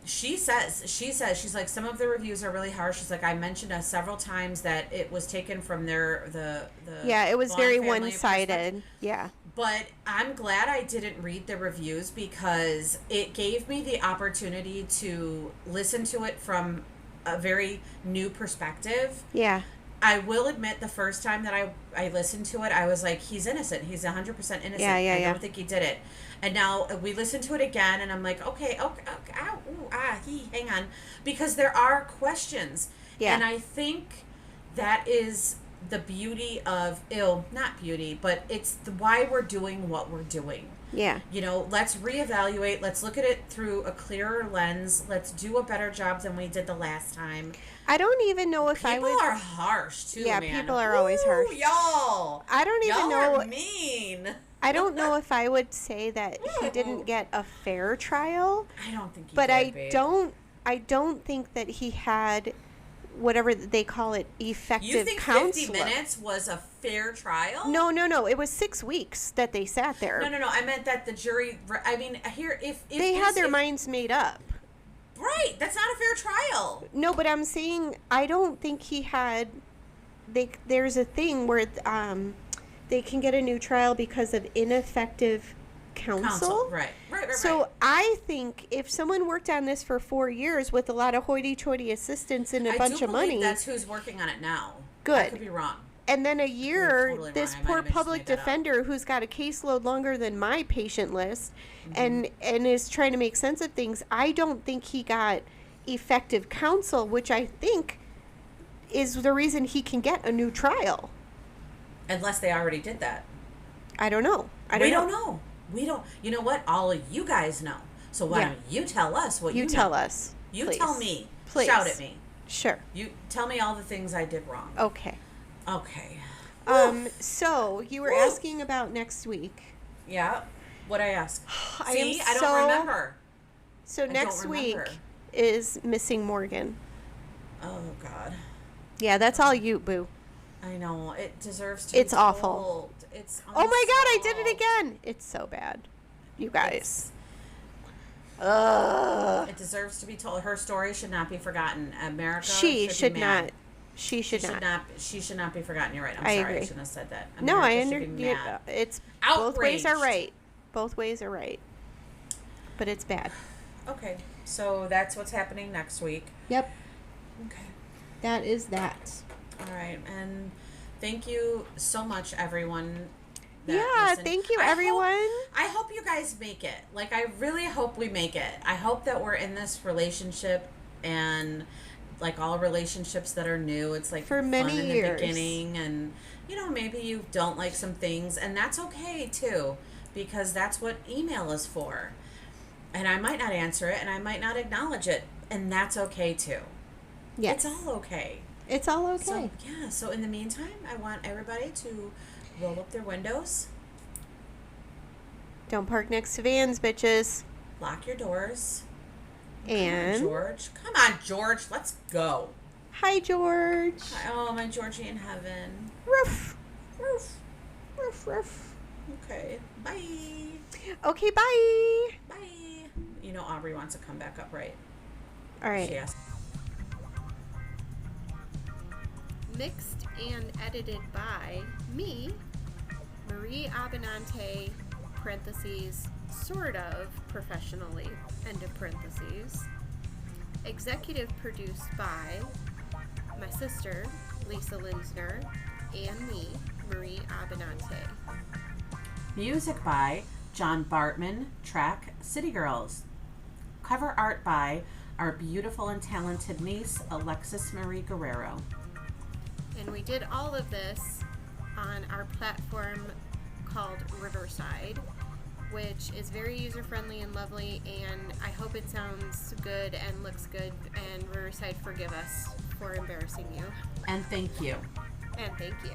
She says, she's like, some of the reviews are really harsh. She's like, I mentioned several times that it was taken from the yeah, it was Vaughn very family one-sided. Yeah. But I'm glad I didn't read the reviews because it gave me the opportunity to listen to it from a very new perspective. Yeah. I will admit the first time that I listened to it, I was like, he's innocent. He's 100% innocent. I don't think he did it. And now we listen to it again, and I'm like, okay, hang on. Because there are questions. Yeah. And I think that is the beauty of, not beauty, but it's why we're doing what we're doing. Yeah. You know, let's reevaluate. Let's look at it through a clearer lens. Let's do a better job than we did the last time. I don't even know if I People would. are harsh too, Yeah, man. people are always harsh. Y'all. I don't even Y'all know. are mean. I don't know if I would say that he didn't get a fair trial, I don't think he but did, babe. I don't think that he had whatever they call it, effective You think counselor. 50 minutes was a fair trial? No. It was 6 weeks that they sat there. No. I meant that the jury. I mean, here, if they had their minds made up. Right, that's not a fair trial. No, but I'm saying I don't think he had. There's a thing where they can get a new trial because of ineffective counsel. Right. So I think if someone worked on this for 4 years with a lot of hoity-toity assistants and a bunch of money, that's who's working on it now. Good. I could be wrong. And then a year, Totally this wrong. I might poor have just public made that up. defender who's got a caseload longer than my patient list and is trying to make sense of things, I don't think he got effective counsel, which I think is the reason he can get a new trial. Unless they already did that. I don't know. We don't know. We don't. You know what? All of you guys know. So why don't you tell us what you know? tell us. You please. tell me. Please. Shout at me. Sure. You tell me all the things I did wrong. Okay. Okay. So you were asking about next week. Yeah. What'd I ask? I don't remember. So next don't week remember. is Missing Morgan. Oh, God. Yeah, that's all you, boo. I know. It deserves to It's be awful. told. It's Oh my God, I did it unsolved. again. It's so bad. You guys. Ugh. It deserves to be told. Her story should not be forgotten. America She should be mad. not. She should not. She should not be forgotten. You're right. I'm I sorry. agree. I shouldn't have said that. No, I America should be understand. mad. It's both ways are Outraged. right. Both ways are right. But it's bad. Okay. So that's what's happening next week. Yep. Okay. That is that. All right. And thank you so much, everyone. Yeah, thank you, everyone. I hope you guys make it. Like, I really hope we make it. I hope that we're in this relationship, and like all relationships that are new, it's like For fun many in years. the beginning, and you know, maybe you don't like some things, and that's okay too, because that's what email is for. And I might not answer it, and I might not acknowledge it, and that's okay too. Yes. It's all okay. It's all okay. So, yeah, so in the meantime, I want everybody to roll up their windows, Don't park next to vans, bitches. lock your doors. And Come on, George. Come on, George. Let's go. hi, George. Oh, my Georgie in heaven. Roof. Roof. Roof, roof. Okay. Bye. Okay, bye. Bye. You know Aubrey wants to come back up, right? All right. She asked. Mixed and edited by me, Marie Abenante, parentheses, sort of professionally, end of parentheses. Executive produced by my sister, Lisa Linsner, and me, Marie Abenante. Music by John Bartman, track City Girls. Cover art by our beautiful and talented niece, Alexis Marie Guerrero. And we did all of this on our platform called Riverside, which is very user-friendly and lovely, and I hope it sounds good and looks good, and Riverside, forgive us for embarrassing you. And thank you. And thank you.